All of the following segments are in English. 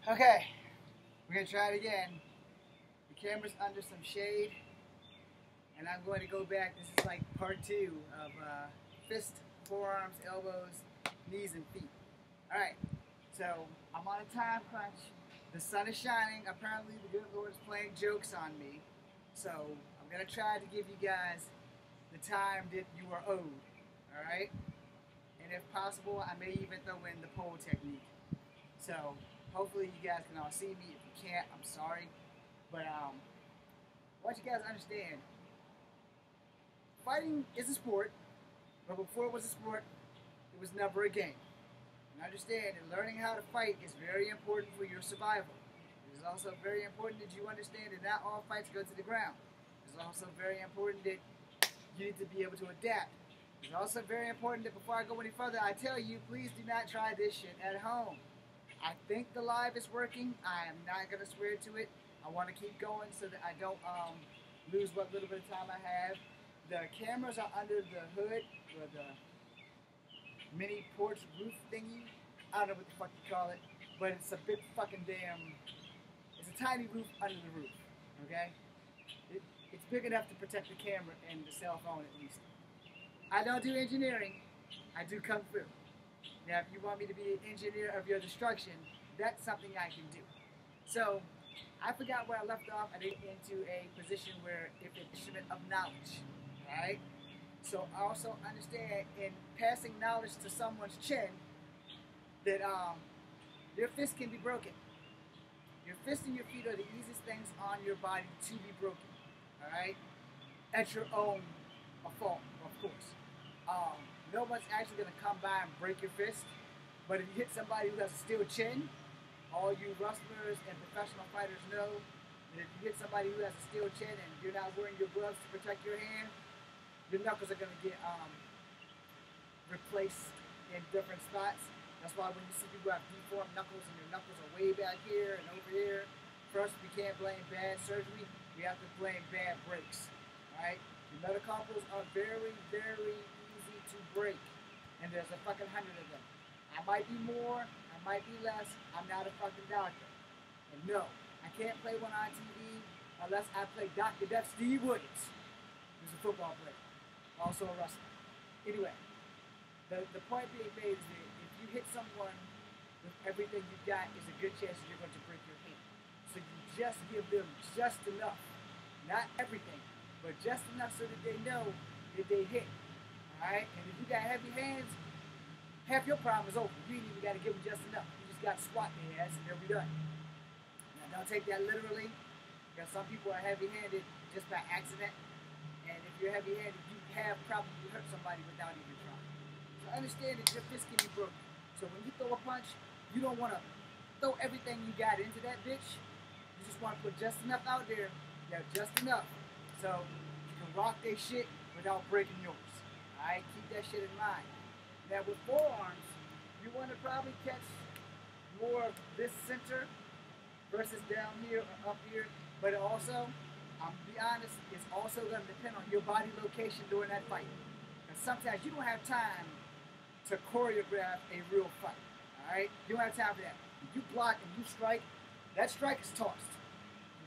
Okay, we're gonna try it again. The camera's under some shade, and I'm going to go back. This is like part 2 of fist, forearms, elbows, knees, and feet. All right, so I'm on a time crunch. The sun is shining. Apparently, the good Lord is playing jokes on me. So I'm gonna try to give you guys the time that you are owed. All right, and if possible, I may even throw in the pole technique. So hopefully you guys can all see me. If you can't, I'm sorry. But I want you guys to understand, fighting is a sport, but before it was a sport, it was never a game. And understand that learning how to fight is very important for your survival. It is also very important that you understand that not all fights go to the ground. It's also very important that you need to be able to adapt. It's also very important that before I go any further, I tell you, please do not try this shit at home. I think the live is working. I am not going to swear to it. I want to keep going so that I don't lose what little bit of time I have. The cameras are under the hood, or the mini porch roof thingy. I don't know what the fuck you call it, but it's a big fucking damn, it's a tiny roof under the roof, okay? It's big enough to protect the camera and the cell phone at least. I don't do engineering. I do kung fu. Now, if you want me to be an engineer of your destruction, that's something I can do. So, I forgot where I left off. I did into a position where it's an instrument of knowledge, alright? So, I also understand in passing knowledge to someone's chin that their fist can be broken. Your fist and your feet are the easiest things on your body to be broken, alright? At your own fault, of course. No one's actually going to come by and break your fist, but if you hit somebody who has a steel chin, all you wrestlers and professional fighters know that if you hit somebody who has a steel chin and you're not wearing your gloves to protect your hand, your knuckles are going to get replaced in different spots. That's why when you see people have deformed knuckles and your knuckles are way back here and over here, first we can't blame bad surgery, we have to blame bad breaks. Right? The metacarpals are very, very easy to break, and there's a fucking 100 of them. I might be more, I might be less, I'm not a fucking doctor. And no, I can't play one on TV unless I play Dr. Death Steve Williams, who's a football player, also a wrestler. Anyway, the point being made is that if you hit someone with everything you got, there's a good chance that you're going to break your hand. So you just give them just enough, not everything, but just enough so that they know that they hit. Alright? And if you got heavy hands, half your problem is over. You ain't even got to give them just enough. You just got to swat their ass and they'll be done. Now, don't take that literally, because some people are heavy-handed just by accident. And if you're heavy-handed, you have probably hurt somebody without even trying. So understand that your fist can be broken. So when you throw a punch, you don't want to throw everything you got into that bitch. You just want to put just enough out there. Yeah, just enough. So you can rock their shit without breaking yours. Alright, keep that shit in mind. Now with forearms, you want to probably catch more of this center versus down here or up here. But also, to be honest, it's also going to depend on your body location during that fight. And sometimes you don't have time to choreograph a real fight. Alright? You don't have time for that. If you block and you strike, that strike is tossed.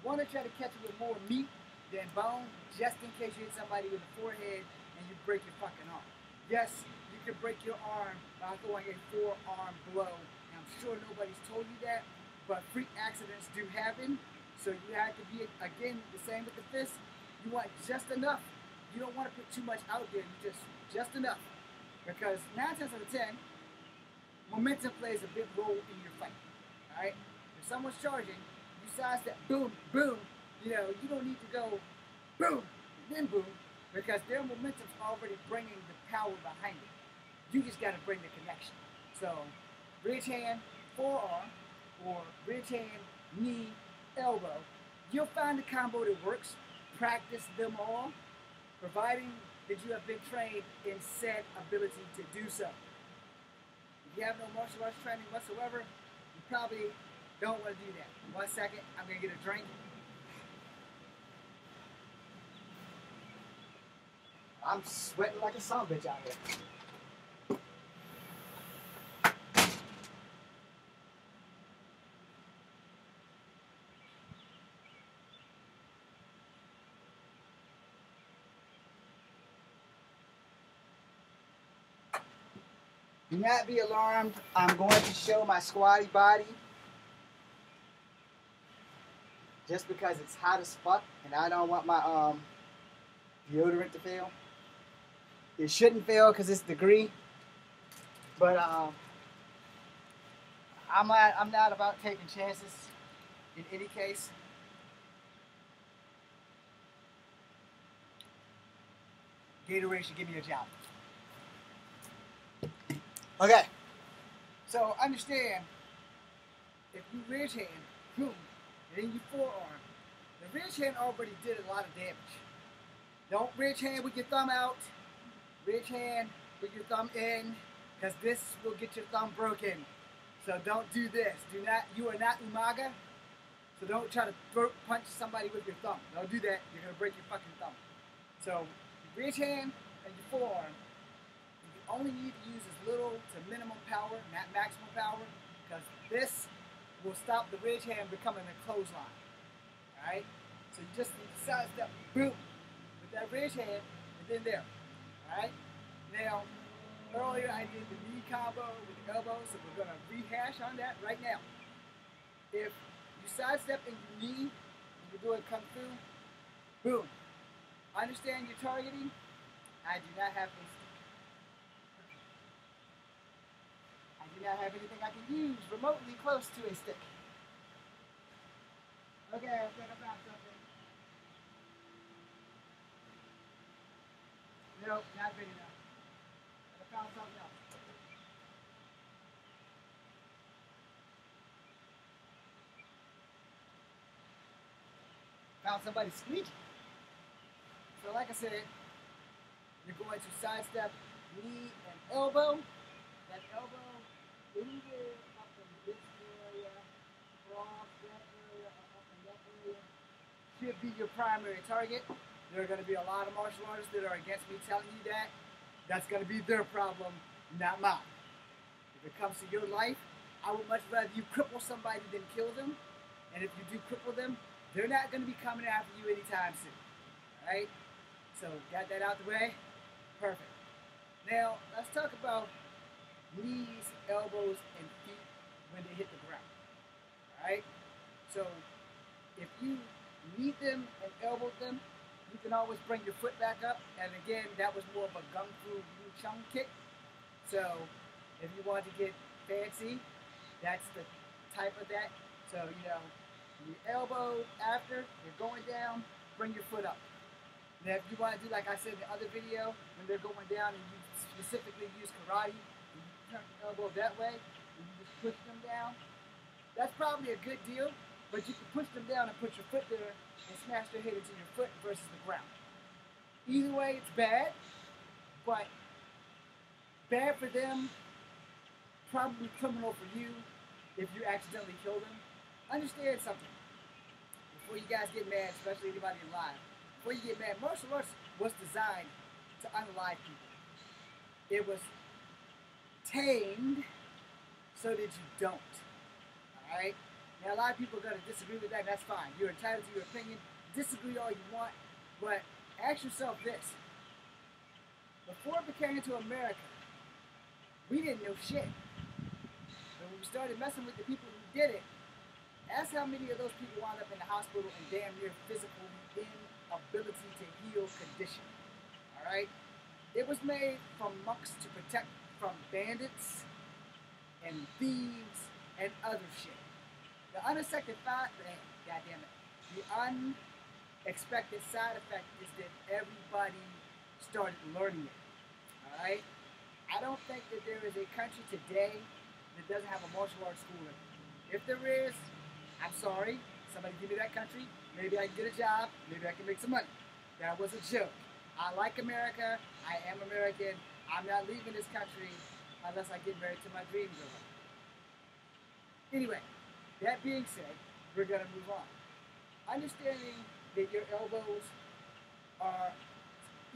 You want to try to catch it with more meat than bone, just in case you hit somebody with the forehead and you break your fucking arm. Yes, you can break your arm by throwing a forearm blow. And I'm sure nobody's told you that, but freak accidents do happen. So you have to be, again, the same with the fist. You want just enough. You don't want to put too much out there. You just enough. Because 9 times out of 10, momentum plays a big role in your fight. Alright? If someone's charging, you sidestep, boom, boom. You know, you don't need to go boom, and then boom, because their momentum's already bringing the power behind it. You just got to bring the connection. So, bridge hand, forearm, or bridge hand, knee, elbow. You'll find a combo that works. Practice them all, providing that you have been trained in said ability to do so. If you have no martial arts training whatsoever, you probably don't want to do that. 1 second, I'm going to get a drink. I'm sweating like a son bitch out here. Do not be alarmed. I'm going to show my squatty body just because it's hot as fuck and I don't want my deodorant to fail. It shouldn't fail because it's degree, but I'm not about taking chances in any case. Gatorade should give me a job. Okay, so understand, if you ridge hand, boom, and then you forearm, the ridge hand already did a lot of damage. Don't ridge hand with your thumb out, ridge hand with your thumb in, because this will get your thumb broken. So don't do this. You are not Umaga, so don't try to punch somebody with your thumb. Don't do that, you're going to break your fucking thumb. So, ridge hand and your forearm, you only need to use as little to minimum power, not maximum power, because this will stop the ridge hand becoming a clothesline. Alright? So you just need to sidestep, boom, with that ridge hand, and then there. Alright? Now, earlier I did the knee combo with the elbow, so we're going to rehash on that right now. If you sidestep in your knee, and you're doing kung fu, boom. Understand your targeting. I do not have this. I do not have anything I can use remotely close to a stick. Okay, I think I found something. Nope, not big enough. I found something else. Found somebody squeaky. So like I said, you're going to sidestep knee and elbow. That elbow anywhere up in this area, across that area, up in that area, should be your primary target. There are going to be a lot of martial artists that are against me telling you that. That's going to be their problem, not mine. If it comes to your life, I would much rather you cripple somebody than kill them. And if you do cripple them, they're not going to be coming after you anytime soon. Alright? So, got that out the way? Perfect. Now, let's talk about knees, elbows, and feet when they hit the ground. Alright? So, if you knee them and elbow them, you can always bring your foot back up. And again, that was more of a Gung Fu Wing Chun kick. So, if you want to get fancy, that's the type of that. So, you elbow after, you're going down, bring your foot up. Now, if you want to do, like I said in the other video, when they're going down and you specifically use karate, and you turn the elbow that way, and you just push them down, that's probably a good deal, but you can push them down and put your foot there and smash their head into your foot versus the ground. Either way, it's bad, but bad for them, probably criminal for you if you accidentally kill them. Understand something. Before you guys get mad, especially anybody alive, before you get mad, martial arts was designed to unalive people. It was tamed so that you don't. Alright? Now, a lot of people are going to disagree with that, and that's fine. You're entitled to your opinion. Disagree all you want, but ask yourself this. Before it became into America, we didn't know shit. When we started messing with the people who did it, ask how many of those people wound up in the hospital in damn near physical inability to heal condition. Alright? It was made from monks to protect from bandits and thieves and other shit. The unexpected the unexpected side effect is that everybody started learning it. Alright? I don't think that there is a country today that doesn't have a martial arts school in it. If there is, I'm sorry. Somebody give me that country. Maybe I can get a job. Maybe I can make some money. That was a joke. I like America. I am American. I'm not leaving this country unless I get married to my dream girl. Anyway, that being said, we're going to move on. Understanding that your elbows are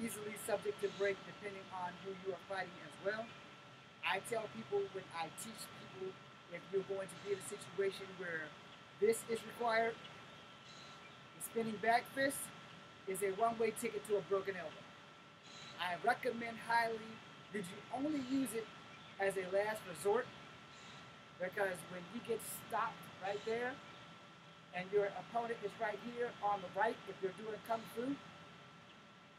easily subject to break depending on who you are fighting as well. I tell people when I teach people, if you're going to be in a situation where this is required, the spinning back fist is a one-way ticket to a broken elbow. I recommend highly that you only use it as a last resort, because when you get stopped right there and your opponent is right here on the right, if you're doing Kung Fu,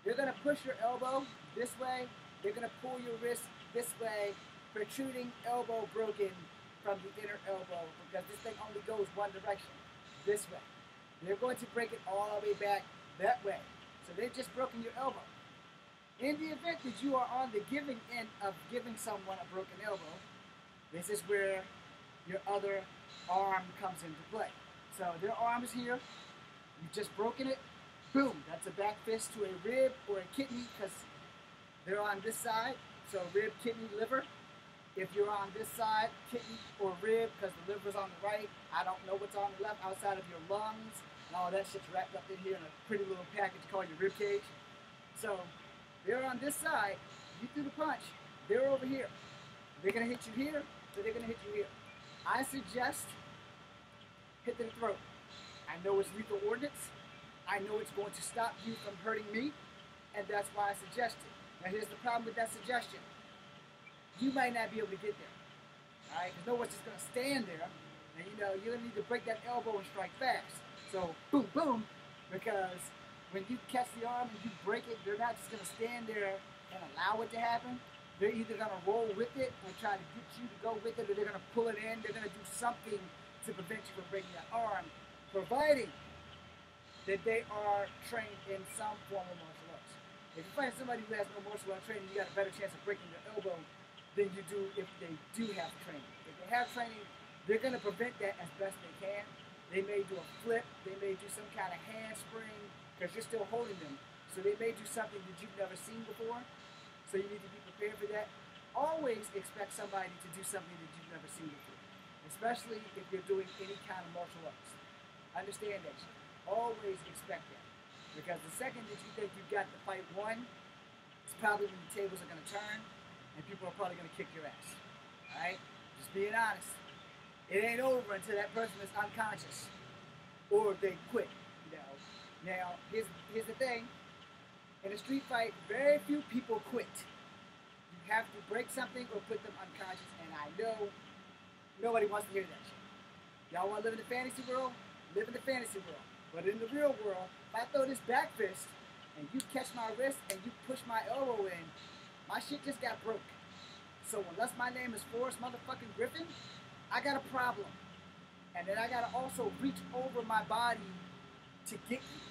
you're going to push your elbow this way, they're going to pull your wrist this way, protruding elbow broken from the inner elbow, because this thing only goes one direction, this way. They're going to break it all the way back that way. So they've just broken your elbow. In the event that you are on the giving end of giving someone a broken elbow, this is where your other arm comes into play. So their arm is here, you've just broken it, boom, that's a back fist to a rib or a kidney, because they're on this side, so rib, kidney, liver. If you're on this side, kidney or rib, because the liver's on the right, I don't know what's on the left outside of your lungs, and all that shit's wrapped up in here in a pretty little package called your rib cage. So they're on this side, you threw the punch, they're over here. They're gonna hit you here, so they're gonna hit you here. I suggest hit the throat. I know it's lethal ordnance. I know it's going to stop you from hurting me, and that's why I suggest it. Now here's the problem with that suggestion. You might not be able to get there, all right? Because no one's just going to stand there, and you're going to need to break that elbow and strike fast. So boom, boom, because when you catch the arm and you break it, they're not just going to stand there and allow it to happen. They're either going to roll with it and try to get you to go with it, or they're going to pull it in. They're going to do something to prevent you from breaking that arm, providing that they are trained in some form of martial arts. If you find somebody who has no martial arts training, you got a better chance of breaking their elbow than you do if they do have training. If they have training, they're going to prevent that as best they can. They may do a flip, they may do some kind of handspring, because you're still holding them. So they may do something that you've never seen before. So you need to be prepared for that. Always expect somebody to do something that you've never seen before, especially if you're doing any kind of martial arts. Understand that shit. Always expect that. Because the second that you think you've got the fight won, it's probably when the tables are going to turn, and people are probably going to kick your ass. Alright? Just being honest. It ain't over until that person is unconscious. Or they quit. Now, here's the thing. In a street fight, very few people quit. You have to break something or put them unconscious, and I know nobody wants to hear that shit. Y'all want to live in the fantasy world? Live in the fantasy world. But in the real world, if I throw this back fist, and you catch my wrist, and you push my elbow in, my shit just got broke. So unless my name is Forrest motherfucking Griffin, I got a problem. And then I gotta also reach over my body to get you.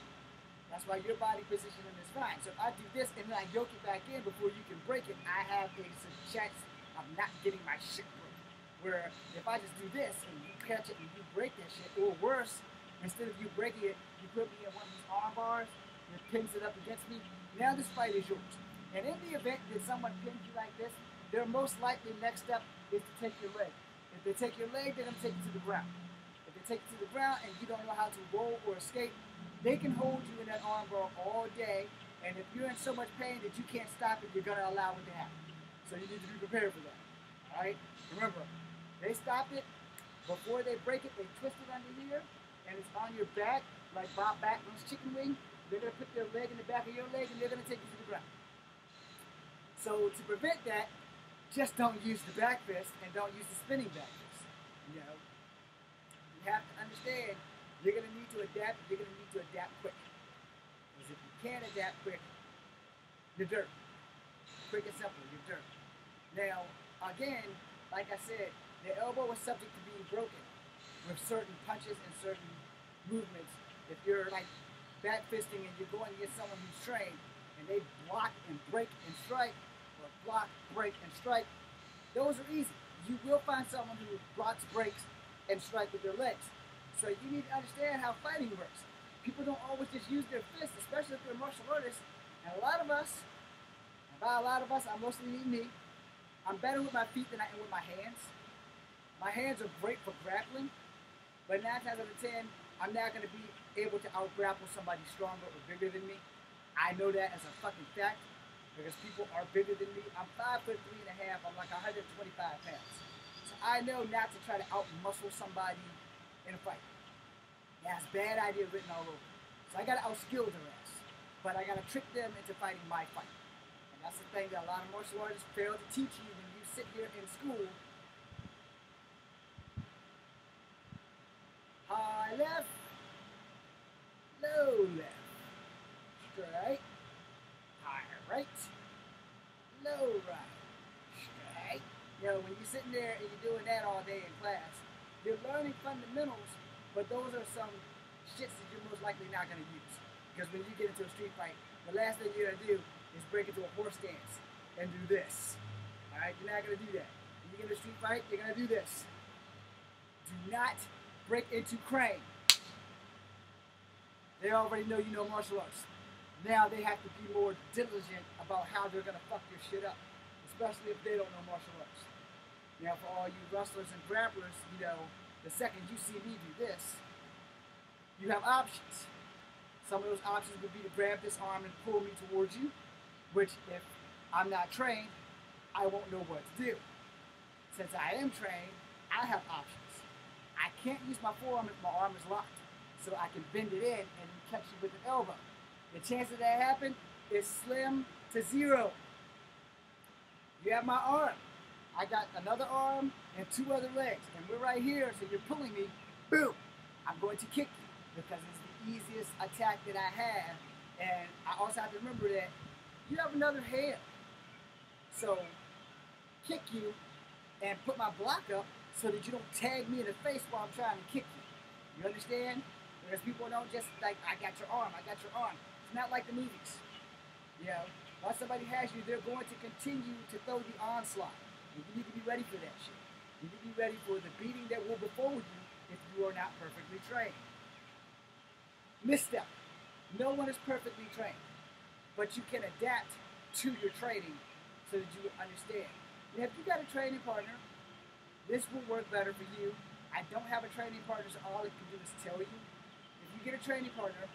That's why your body positioning is fine. So if I do this and then I yoke it back in before you can break it, I have a chance of not getting my shit broken. Where if I just do this and you catch it and you break that shit, or worse, instead of you breaking it, you put me in one of these arm bars and pins it up against me, now this fight is yours. And in the event that someone pins you like this, their most likely next step is to take your leg. If they take your leg, they're going to take you to the ground. If they take you to the ground and you don't know how to roll or escape, they can hold you in that arm bar all day, and if you're in so much pain that you can't stop it, you're going to allow it to happen. So you need to be prepared for that. All right? Remember, they stop it. Before they break it, they twist it under here, and it's on your back, like Bob Backlund's chicken wing. They're going to put their leg in the back of your leg, and they're going to take you to the ground. So to prevent that, just don't use the back fist, and don't use the spinning back fist. You have to understand, you're going to need to adapt, you're going to need to adapt quick. Because if you can't adapt quick, you're dirt. Quick and simple, you're dirt. Now, again, like I said, the elbow is subject to being broken with certain punches and certain movements. If you're like back fisting and you're going against someone who's trained, and they block and break and strike, or block, break, and strike, those are easy. You will find someone who blocks, breaks, and strike with their legs. So you need to understand how fighting works. People don't always just use their fists, especially if they're martial artists. And a lot of us, and by a lot of us, I mostly mean me, I'm better with my feet than I am with my hands. My hands are great for grappling, but 9 times out of 10, I'm not going to be able to out-grapple somebody stronger or bigger than me. I know that as a fucking fact, because people are bigger than me. I'm 5'3.5", I'm like 125 pounds. So I know not to try to out-muscle somebody in a fight. It has bad idea written all over. So I gotta outskill their ass. But I gotta trick them into fighting my fight. And that's the thing that a lot of martial artists fail to teach you when you sit here in school, high left, low left, straight, high right, low right, straight. You know, when you're sitting there and you're doing that all day in class, you're learning fundamentals, but those are some shits that you're most likely not going to use. Because when you get into a street fight, the last thing you're going to do is break into a horse stance and do this. Alright, you're not going to do that. When you get into a street fight, you're going to do this. Do not break into crane. They already know you know martial arts. Now they have to be more diligent about how they're going to fuck your shit up, especially if they don't know martial arts. Now for all you wrestlers and grapplers, you know, the second you see me do this, you have options. Some of those options would be to grab this arm and pull me towards you, which if I'm not trained, I won't know what to do. Since I am trained, I have options. I can't use my forearm if my arm is locked, so I can bend it in and catch you with an elbow. The chance of that happen is slim to zero. You have my arm. I got another arm and two other legs, and we're right here, so you're pulling me, boom, I'm going to kick you because it's the easiest attack that I have, and I also have to remember that you have another hand. So, kick you and put my block up so that you don't tag me in the face while I'm trying to kick you. You understand? Whereas people don't just like, I got your arm, I got your arm. It's not like the movies. You know, once somebody has you, they're going to continue to throw the onslaught. And you need to be ready for that shit. You need to be ready for the beating that will befall you if you are not perfectly trained. Misstep. No one is perfectly trained, but you can adapt to your training so that you understand. And if you got a training partner, this will work better for you. I don't have a training partner, so all I can do is tell you. If you get a training partner,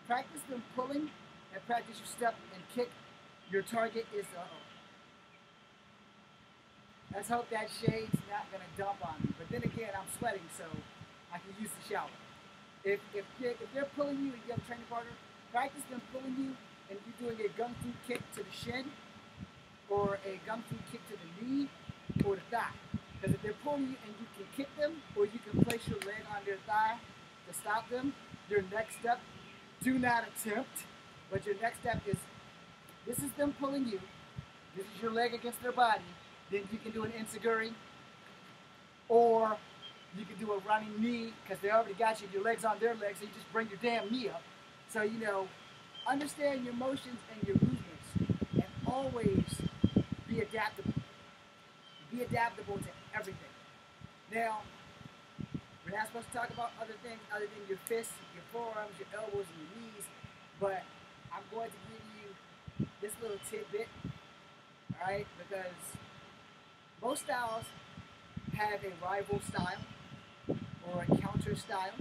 practice them pulling and practice your step and kick. Your target is let's hope that shade's not going to dump on me. But then again, I'm sweating, so I can use the shower. If they're pulling you and you have a training partner, practice them pulling you and you doing a gung fu kick to the shin or a gung fu kick to the knee or the thigh. Because if they're pulling you and you can kick them or you can place your leg on their thigh to stop them, your next step, do not attempt, but your next step is, this is them pulling you, this is your leg against their body, then you can do an enziguri, or you can do a running knee, because they already got you, your legs on their legs, so you just bring your damn knee up. So, you know, understand your motions and your movements, and always be adaptable. Be adaptable to everything. Now, we're not supposed to talk about other things other than your fists, your forearms, your elbows, and your knees, but I'm going to give you this little tidbit, alright, because most styles have a rival style or a counter style,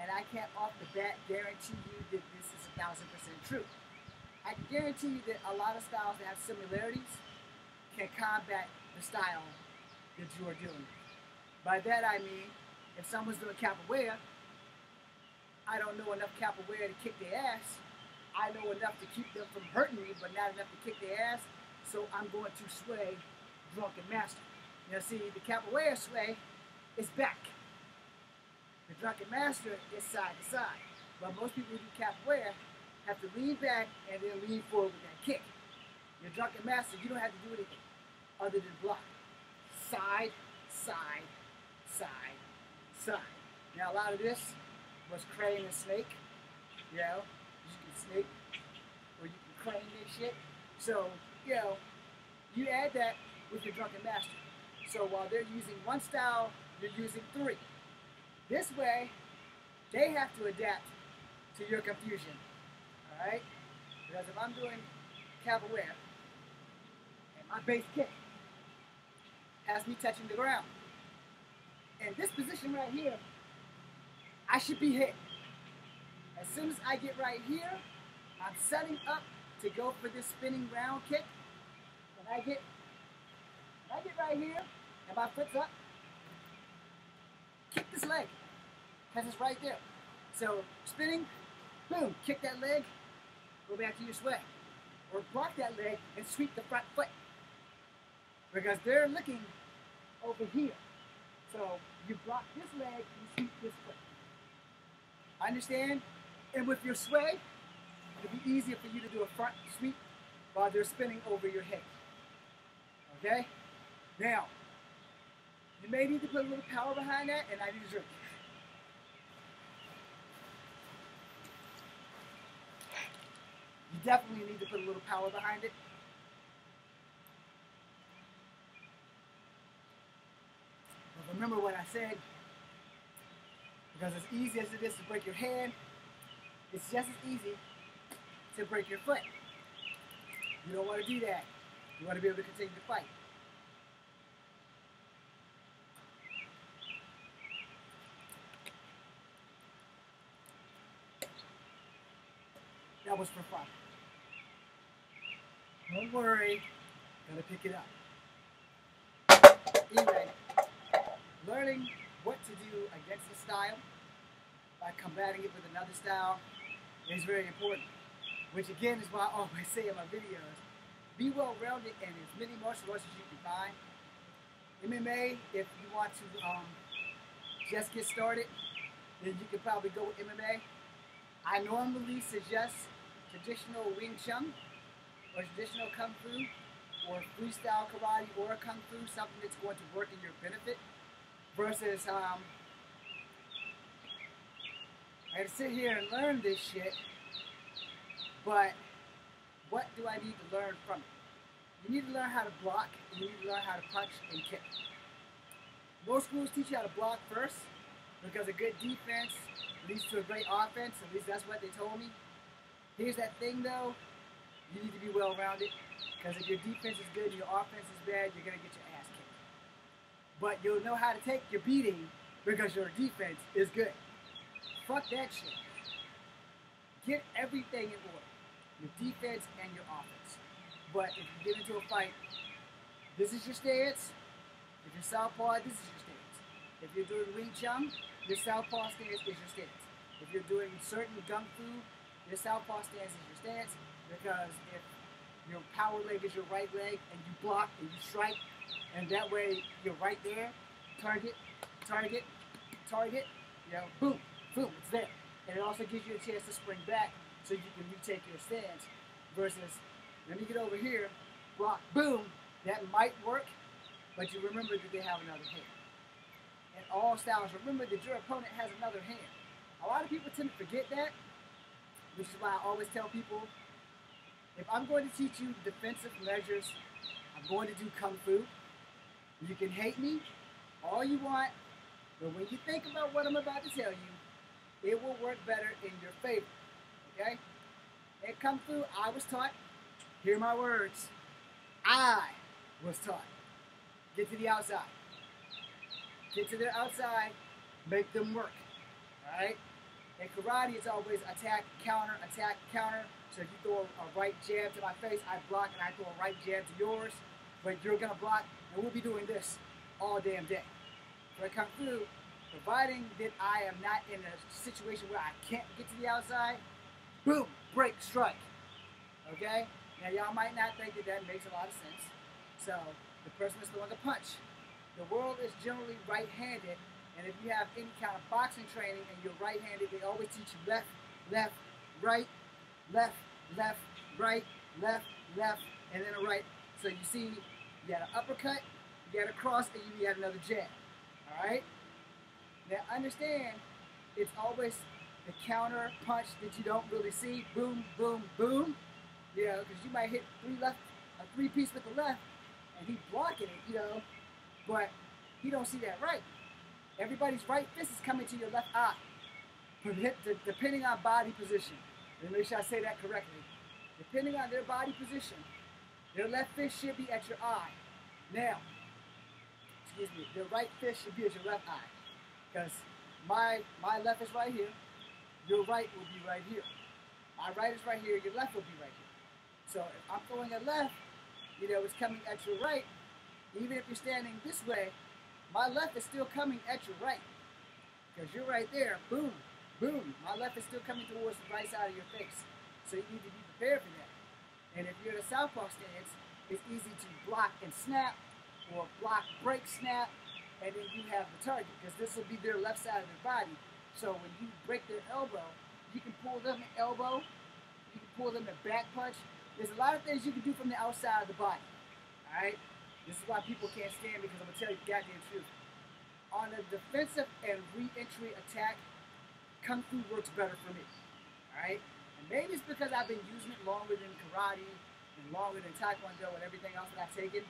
and I can't off the bat guarantee you that this is 1000% true. I can guarantee you that a lot of styles that have similarities can combat the style that you are doing. By that I mean, if someone's doing capoeira, I don't know enough capoeira to kick their ass. I know enough to keep them from hurting me, but not enough to kick their ass, so I'm going to sway drunken master. Now see, the capoeira sway is back. The drunken master is side to side. But most people who do capoeira have to lean back and then lean forward with that kick. Your drunken master, you don't have to do anything other than block. Side, side, side, side. Now a lot of this was crane and snake. You know, you can snake or you can crane this shit. So, you know, you add that with your drunken master. So while they're using one style, you're using three. This way, they have to adapt to your confusion. Alright? Because if I'm doing capoeira and my base kick has me touching the ground, in this position right here, I should be hit. As soon as I get right here, I'm setting up to go for this spinning round kick. When I get right here and my foot's up, kick this leg, because it's right there. So spinning, boom, kick that leg, go back to your sway. Or block that leg and sweep the front foot. because they're looking over here. So you block this leg, you sweep this foot. Understand? And with your sway, it'll be easier for you to do a front sweep while they're spinning over your head. Okay? Now, you may need to put a little power behind that, and I need a drink. You definitely need to put a little power behind it. But remember what I said, because as easy as it is to break your hand, it's just as easy to break your foot. You don't want to do that. You want to be able to continue to fight. That was for fun. Don't worry, gotta pick it up. Anyway, learning what to do against a style by combating it with another style is very important. Which again is why I always say in my videos, be well-rounded in as many martial arts as you can find. MMA, if you want to just get started, then you could probably go with MMA. I normally suggest traditional Wing Chun or traditional Kung Fu or freestyle karate or Kung Fu, something that's going to work in your benefit versus I had to sit here and learn this shit, but what do I need to learn from it? You need to learn how to block, and you need to learn how to punch and kick. Most schools teach you how to block first, because a good defense leads to a great offense. At least that's what they told me. Here's that thing though, you need to be well-rounded, because if your defense is good and your offense is bad, you're going to get your ass kicked. But you'll know how to take your beating because your defense is good. Fuck that shit. Get everything in order. Your defense and your offense. But if you get into a fight, this is your stance. If you're southpaw, this is your stance. If you're doing Wing Chun, your southpaw stance is your stance. If you're doing certain Kung Fu, your southpaw stance is your stance. Because if your power leg is your right leg and you block and you strike, and that way you're right there, target, target, target, you know, boom, boom, it's there. And it also gives you a chance to spring back so you can retake your stance versus, let me get over here, block, boom, that might work, but you remember that they have another hand. In all styles, remember that your opponent has another hand. A lot of people tend to forget that, which is why I always tell people, if I'm going to teach you defensive measures, I'm going to do Kung Fu. You can hate me all you want, but when you think about what I'm about to tell you, it will work better in your favor, okay? In Kung Fu, I was taught, hear my words, I was taught, get to the outside. Get to the outside, make them work, all right? In karate, it's always attack, counter, attack, counter. So if you throw a right jab to my face, I block, and I throw a right jab to yours, but you're gonna block, and we'll be doing this all damn day. For Kung Fu, providing that I am not in a situation where I can't get to the outside, boom, break, strike, okay? Now y'all might not think that that makes a lot of sense. So the person is throwing a punch. The world is generally right-handed, and if you have any kind of boxing training and you're right-handed, they always teach you left, left, right, left, left, right, left, left, and then a right. So you see, you got an uppercut, you got a cross, and you got another jab. All right? Now understand, it's always the counter punch that you don't really see. Boom, boom, boom. You know, because you might hit a three-piece with the left, and he's blocking it, you know, but he don't see that right. Everybody's right fist is coming to your left eye, depending on body position. Let me make sure I say that correctly. Depending on their body position, their left fist should be at your eye. Now, excuse me, their right fist should be at your left eye. Because my left is right here, your right will be right here. My right is right here, your left will be right here. So if I'm throwing a left, you know, it's coming at your right. Even if you're standing this way, my left is still coming at your right. Because you're right there, boom, boom. My left is still coming towards the right side of your face. So you need to be prepared for that. And if you're in a southpaw stance, it's easy to block and snap, or block, break, snap, and then you have the target, because this will be their left side of their body. So when you break their elbow, you can pull them in elbow, you can pull them in back punch. There's a lot of things you can do from the outside of the body. Alright? This is why people can't stand me, because I'm going to tell you the goddamn truth. On a defensive and re-entry attack, Kung Fu works better for me. Alright? And maybe it's because I've been using it longer than karate and longer than taekwondo and everything else that I've taken.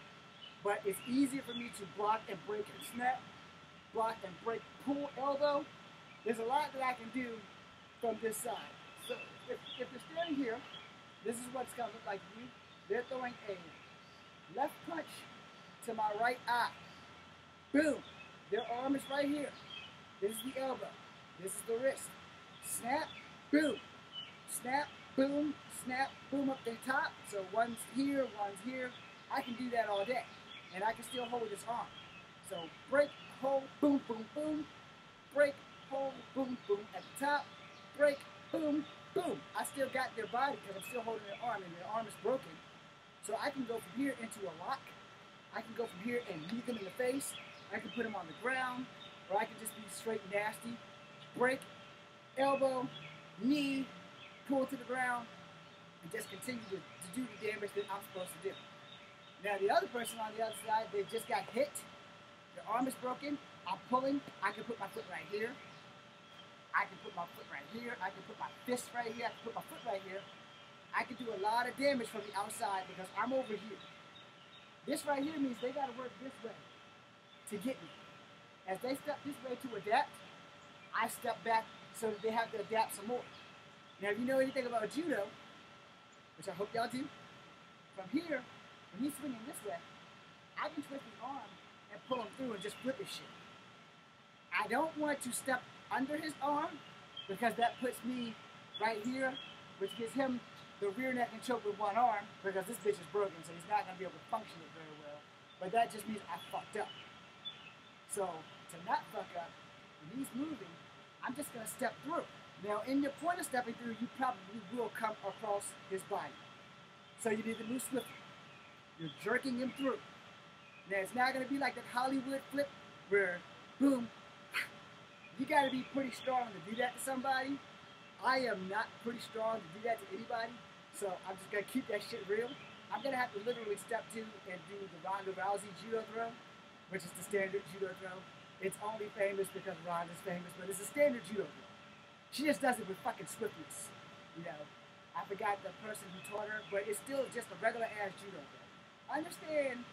But it's easier for me to block and break and snap, block and break, pull elbow. There's a lot that I can do from this side. So if they're standing here, this is what it's going to look like to you. They're throwing a left punch to my right eye. Boom. Their arm is right here. This is the elbow. This is the wrist. Snap, boom. Snap, boom, snap, boom up the top. So one's here, one's here. I can do that all day. And I can still hold this arm. So break, hold, boom, boom, boom. Break, hold, boom, boom at the top. Break, boom, boom. I still got their body because I'm still holding their arm, and their arm is broken. So I can go from here into a lock. I can go from here and knee them in the face. I can put them on the ground, or I can just be straight nasty. Break, elbow, knee, pull to the ground, and just continue to do the damage that I'm supposed to do. Now the other person on the other side, they just got hit. Their arm is broken. I'm pulling. I can put my foot right here. I can put my foot right here. I can put my fist right here. I can put my foot right here. I can do a lot of damage from the outside because I'm over here. This right here means they got to work this way to get me. As they step this way to adapt, I step back so that they have to adapt some more. Now, if you know anything about judo, which I hope y'all do, from here, when he's swinging this way, I can twist his arm and pull him through and just flip his shit. I don't want to step under his arm because that puts me right here, which gives him the rear neck and choke with one arm because this bitch is broken, so he's not going to be able to function it very well. But that just means I fucked up. So, to not fuck up, when he's moving, I'm just going to step through. Now, in your point of stepping through, you probably will come across his body. So you need to move swiftly. You're jerking him through. Now, it's not going to be like that Hollywood flip where, boom, you got to be pretty strong to do that to somebody. I am not pretty strong to do that to anybody, so I'm just going to keep that shit real. I'm going to have to literally step to and do the Ronda Rousey judo throw, which is the standard judo throw. It's only famous because Ronda's famous, but it's a standard judo throw. She just does it with fucking swiftness. You know, I forgot the person who taught her, but it's still just a regular ass judo throw. I understand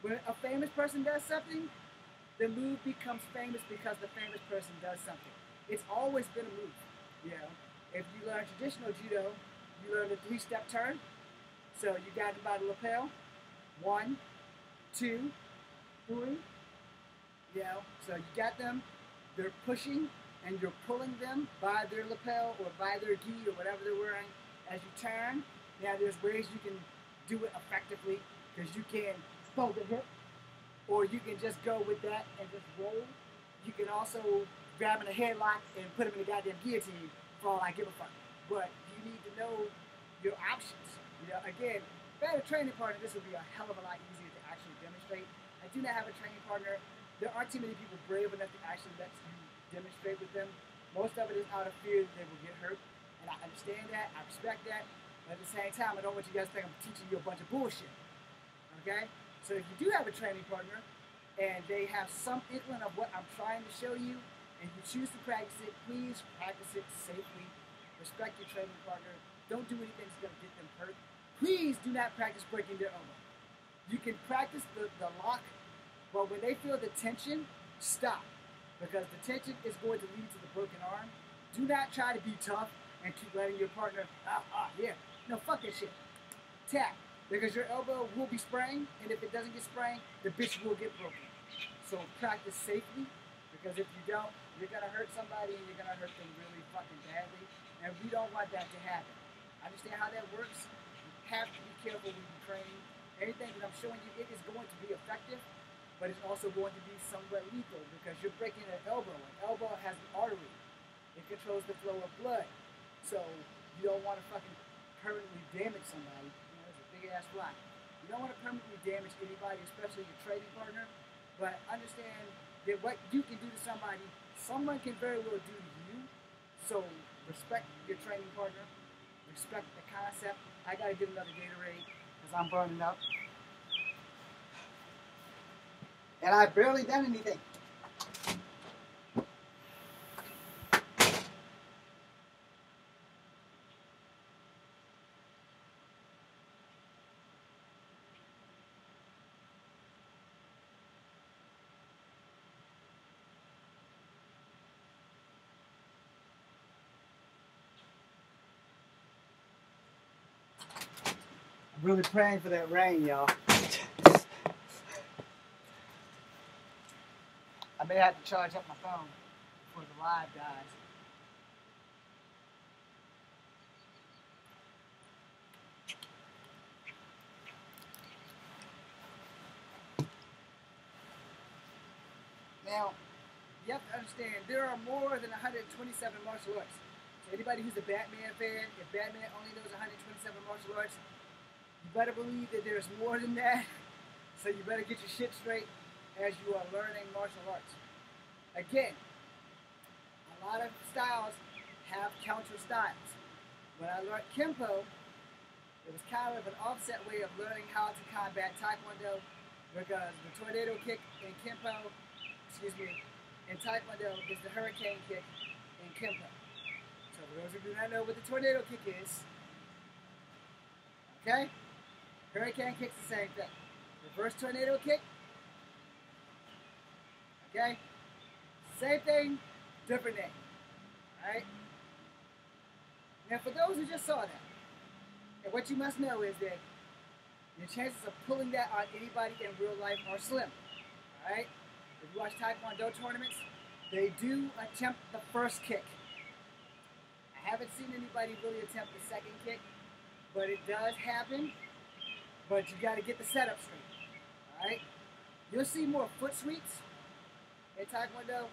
when a famous person does something, the move becomes famous because the famous person does something. It's always been a move. You know, if you learn traditional judo, you learn the 3-step turn. So you got them by the lapel. 1, 2, 3. You know, so you got them. They're pushing, and you're pulling them by their lapel or by their gi or whatever they're wearing as you turn. Now there's ways you can do it effectively because you can bow the hip, or you can just go with that and just roll. You can also grab in a headlock and put them in a goddamn guillotine for all I give a fuck. But you need to know your options. You know, again, if I had a training partner, this would be a hell of a lot easier to actually demonstrate. I do not have a training partner. There aren't too many people brave enough to actually let you demonstrate with them. Most of it is out of fear that they will get hurt. And I understand that. I respect that. But at the same time, I don't want you guys to think I'm teaching you a bunch of bullshit. Okay? So if you do have a training partner and they have some inkling of what I'm trying to show you and you choose to practice it, please practice it safely. Respect your training partner. Don't do anything that's going to get them hurt. Please do not practice breaking their elbow. You can practice the lock, but when they feel the tension, stop. Because the tension is going to lead to the broken arm. Do not try to be tough and keep letting your partner, yeah. No, fuck that shit. Tap. Because your elbow will be sprained, and if it doesn't get sprained, the bitch will get broken. So practice safely, because if you don't, you're going to hurt somebody, and you're going to hurt them really fucking badly, and we don't want that to happen. Understand how that works? You have to be careful when you're training. Anything that I'm showing you, it is going to be effective, but it's also going to be somewhat lethal, because you're breaking an elbow. An elbow has an artery. It controls the flow of blood. So you don't want to fucking permanently damage somebody. Big ass rock. You don't want to permanently damage anybody, especially your training partner. But understand that what you can do to somebody, someone can very well do to you. So respect your training partner. Respect the concept. I gotta get another Gatorade because I'm burning up. And I've barely done anything. I'm really praying for that rain, y'all. I may have to charge up my phone before the live dies. Now, you have to understand, there are more than 127 martial arts. So anybody who's a Batman fan, if Batman only knows 127 martial arts, you better believe that there's more than that. So you better get your shit straight as you are learning martial arts. Again, a lot of styles have counter styles. When I learned Kempo, it was kind of an offset way of learning how to combat Taekwondo, because the tornado kick in Kempo, in Taekwondo is the hurricane kick in Kempo. So for those of you who do not know what the tornado kick is, okay? Hurricane kick's the same thing. Reverse tornado kick, okay? Same thing, different name, alright? Now for those who just saw that, and what you must know is that your chances of pulling that on anybody in real life are slim, alright? If you watch Taekwondo tournaments, they do attempt the first kick. I haven't seen anybody really attempt the second kick, but it does happen. But you got to get the setup straight. All right? You'll see more foot sweeps in Taekwondo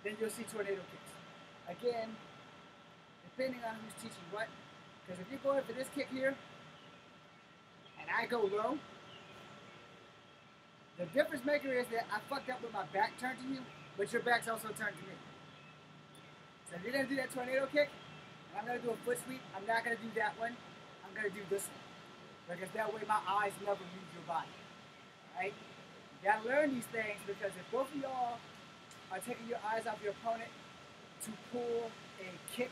than you'll see tornado kicks. Again, depending on who's teaching what. Because if you're going for this kick here, and I go low, the difference maker is that I fucked up with my back turned to you, but your back's also turned to me. So if you're going to do that tornado kick, and I'm going to do a foot sweep, I'm not going to do that one. I'm going to do this one. Because that way my eyes never leave your body. Alright? You got to learn these things, because if both of y'all are taking your eyes off your opponent to pull a kick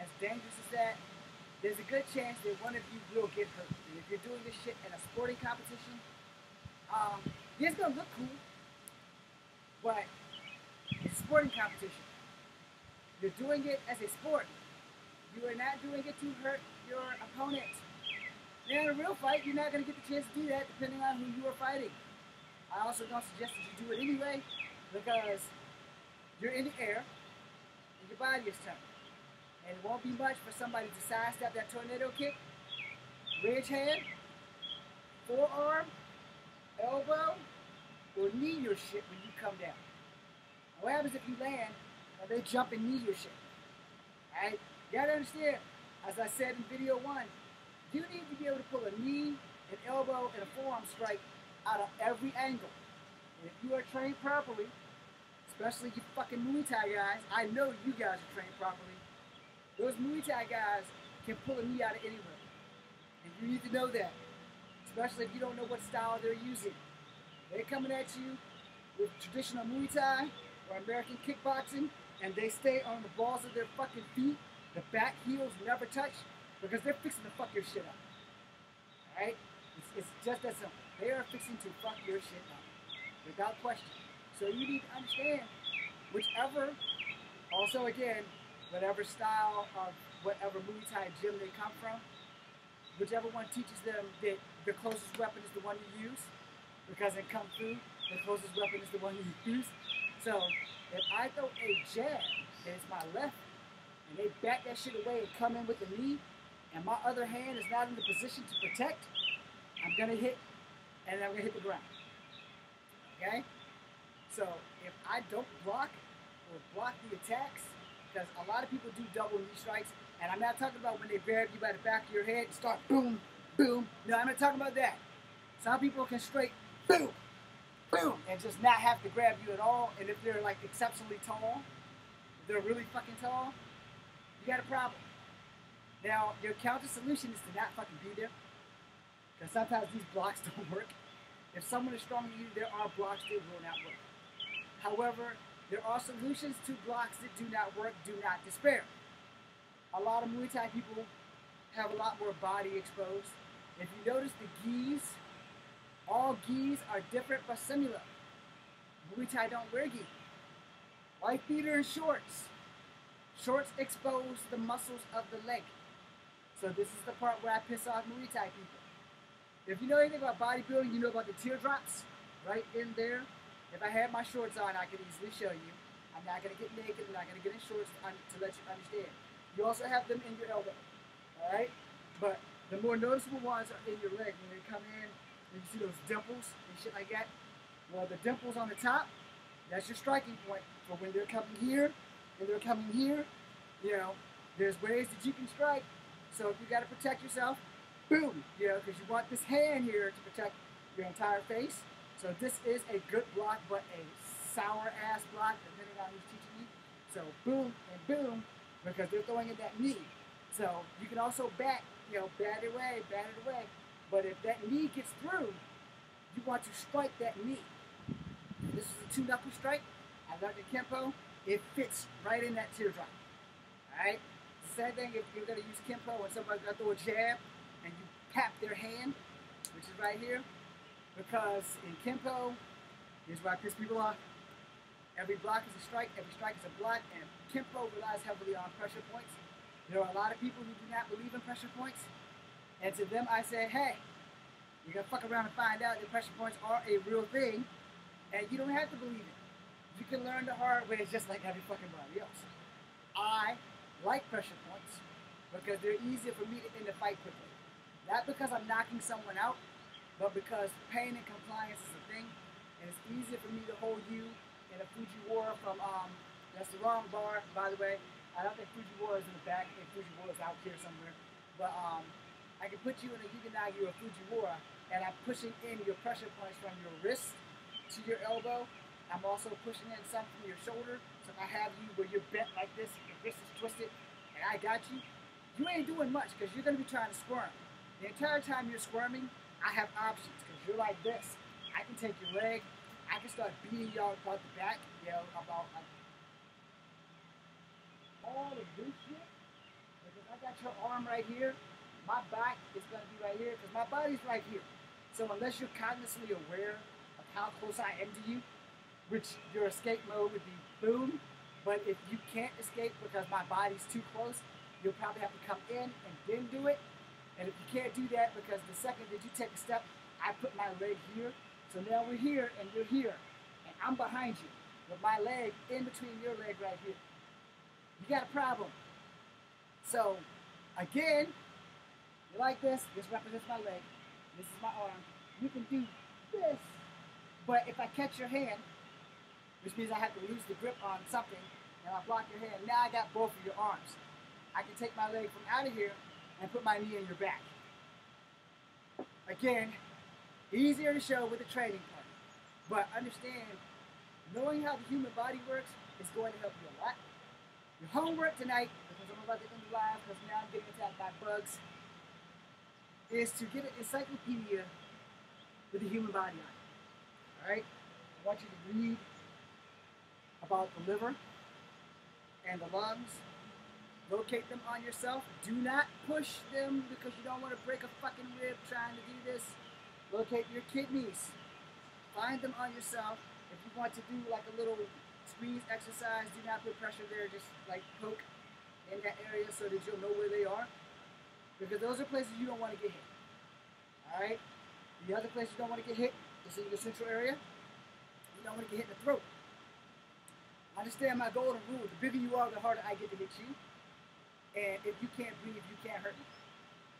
as dangerous as that, there's a good chance that one of you will get hurt. And if you're doing this shit in a sporting competition, it's going to look cool, but it's a sporting competition. You're doing it as a sport. You are not doing it to hurt your opponent. Now in a real fight, you're not going to get the chance to do that depending on who you are fighting. I also don't suggest that you do it anyway, because you're in the air and your body is turned. And it won't be much for somebody to sidestep that tornado kick, ridge hand, forearm, elbow, or knee your shit when you come down. What happens if you land and they jump and knee your shit? Alright? You gotta understand, as I said in video 1, you need to be able to pull a knee, an elbow, and a forearm strike out of every angle. And if you are trained properly, especially you fucking Muay Thai guys, I know you guys are trained properly. Those Muay Thai guys can pull a knee out of anywhere. And you need to know that. Especially if you don't know what style they're using. They're coming at you with traditional Muay Thai or American kickboxing, and they stay on the balls of their fucking feet. The back heels never touch, because they're fixing to fuck your shit up. Alright? It's just that simple. They are fixing to fuck your shit up. Without question. So you need to understand whichever, also again, whatever style of whatever Muay Thai gym they come from, whichever one teaches them that the closest weapon is the one you use, because in Kung Fu, the closest weapon is the one you use. So if I throw a jab and it's my left, and they back that shit away and come in with the knee, and my other hand is not in the position to protect, I'm gonna hit, and I'm gonna hit the ground. Okay? So if I don't block or block the attacks, because a lot of people do double knee strikes, and I'm not talking about when they grab you by the back of your head and start boom, boom. No, I'm not talking about that. Some people can straight boom, boom, and just not have to grab you at all. And if they're like exceptionally tall, if they're really fucking tall, you got a problem. Now, your counter solution is to not fucking be there. Because sometimes these blocks don't work. If someone is stronger than you, there are blocks that will not work. However, there are solutions to blocks that do not work. Do not despair. A lot of Muay Thai people have a lot more body exposed. If you notice the gis, all gis are different but similar. Muay Thai don't wear gi. Wife beater and shorts. Shorts expose the muscles of the leg. So this is the part where I piss off Muay Thai people. If you know anything about bodybuilding, you know about the teardrops right in there. If I had my shorts on, I could easily show you. I'm not going to get naked. I'm not going to get in shorts to let you understand. You also have them in your elbow. All right? But the more noticeable ones are in your leg when they come in, and you see those dimples and shit like that. Well, the dimples on the top, that's your striking point for when they're coming here and they're coming here. You know, there's ways that you can strike. So if you got to protect yourself, boom, you know, because you want this hand here to protect your entire face. So this is a good block, but a sour ass block, depending on who's teaching you. So boom and boom, because they're throwing in that knee. So you can also bat it away. But if that knee gets through, you want to strike that knee. This is a 2-knuckle strike. I learned in Kempo. It fits right in that teardrop. Alright? Same thing if you're going to use Kempo when somebody's going to throw a jab and you tap their hand, which is right here. Because in Kempo, here's where I piss people off. Every block is a strike, every strike is a block, and Kempo relies heavily on pressure points. There are a lot of people who do not believe in pressure points. And to them I say, hey, you're going to fuck around and find out that pressure points are a real thing, and you don't have to believe it. You can learn the hard way just like every fucking body else. I like pressure points because they're easier for me to end a fight quickly. Not because I'm knocking someone out, but because pain and compliance is a thing, and it's easier for me to hold you in a Fujiwara from, that's the wrong bar, by the way. I don't think Fujiwara is in the back. I think Fujiwara is out here somewhere. But I can put you in a Yuganagi or a Fujiwara, and I'm pushing in your pressure points from your wrist to your elbow. I'm also pushing in some from your shoulder. So if I have you where you're bent like this, your wrist is twisted, and I got you, you ain't doing much because you're going to be trying to squirm. The entire time you're squirming, I have options because you're like this. I can take your leg. I can start beating y'all about the back, about like all of this shit. Because I got your arm right here, my back is going to be right here because my body's right here. So unless you're cognitively aware of how close I am to you, which your escape mode would be boom, but if you can't escape because my body's too close, you'll probably have to come in and then do it. And if you can't do that because the second that you take a step, I put my leg here. So now we're here and you're here. And I'm behind you with my leg in between your leg right here. You got a problem. So, again, you like this. This represents my leg. This is my arm. You can do this. But if I catch your hand, which means I have to lose the grip on something, and I block your hand, now I got both of your arms. I can take my leg from out of here and put my knee in your back. Again, easier to show with a training partner. But understand, knowing how the human body works is going to help you a lot. Your homework tonight, because I'm about to end the live because now I'm getting attacked by bugs, is to get an encyclopedia with the human body on it. Alright? I want you to read about the liver and the lungs. Locate them on yourself. Do not push them because you don't want to break a fucking rib trying to do this. Locate your kidneys. Find them on yourself. If you want to do like a little squeeze exercise, do not put pressure there. Just like poke in that area so that you'll know where they are. Because those are places you don't want to get hit. Alright? The other place you don't want to get hit is in your central area. You don't want to get hit in the throat. Understand my golden rule. The bigger you are, the harder I get to hit you. And if you can't breathe, you can't hurt me.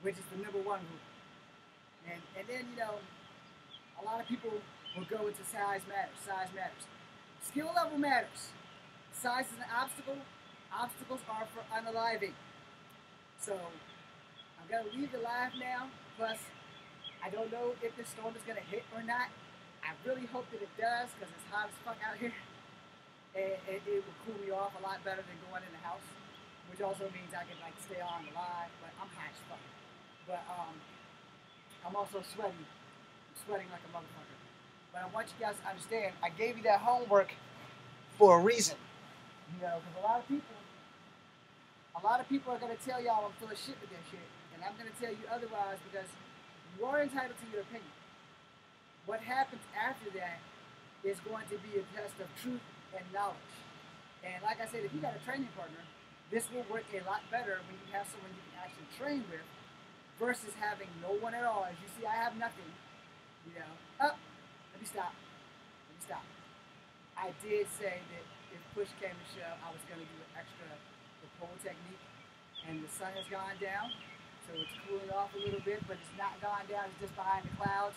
Which is the #1 rule. And then, a lot of people will go into size matters. Size matters. Skill level matters. Size is an obstacle. Obstacles are for unaliving. So, I'm going to leave the live now. Plus, I don't know if this storm is going to hit or not. I really hope that it does because it's hot as fuck out here. And it will cool me off a lot better than going in the house, which also means I can like stay on the line, but I'm hot as fuck. But I'm also sweating. I'm sweating like a motherfucker. But I want you guys to understand, I gave you that homework for a reason. You know, because a lot of people are going to tell y'all I'm full of shit with that shit. And I'm going to tell you otherwise because you are entitled to your opinion. What happens after that is going to be a test of truth and knowledge. And like I said, if you got a training partner, this will work a lot better when you have someone you can actually train with versus having no one at all. As you see, I have nothing. You know, let me stop. I did say that if push came to shove, I was going to do an extra the pole technique. And the sun has gone down, so it's cooling off a little bit, but it's not gone down. It's just behind the clouds.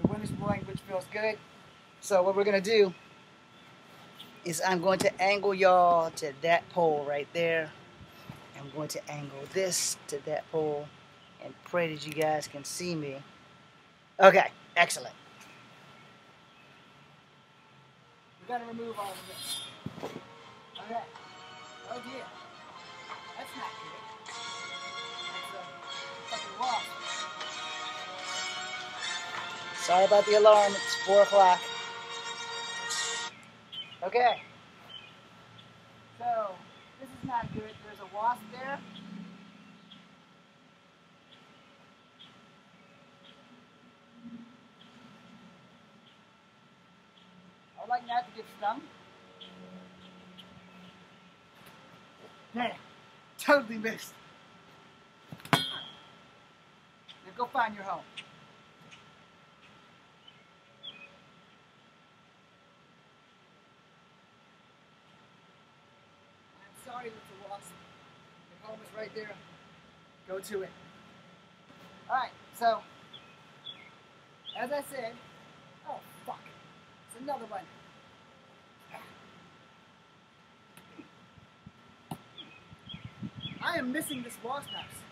The wind is blowing, which feels good. So what we're going to do is I'm going to angle y'all to that pole right there. I'm going to angle this to that pole and pray that you guys can see me. Okay, excellent. We're going to remove all of this. Okay. Oh dear. That's not good. That's a fucking wasp. Sorry about the alarm. It's 4 o'clock. Okay. So, this is not good. There's a wasp there. I'd like not to get stung. Damn. Totally missed. Now go find your home. I'm sorry, little wasp. Your home is right there. Go to it. Alright, so, as I said, oh fuck, it's another one. I am missing this wasp house.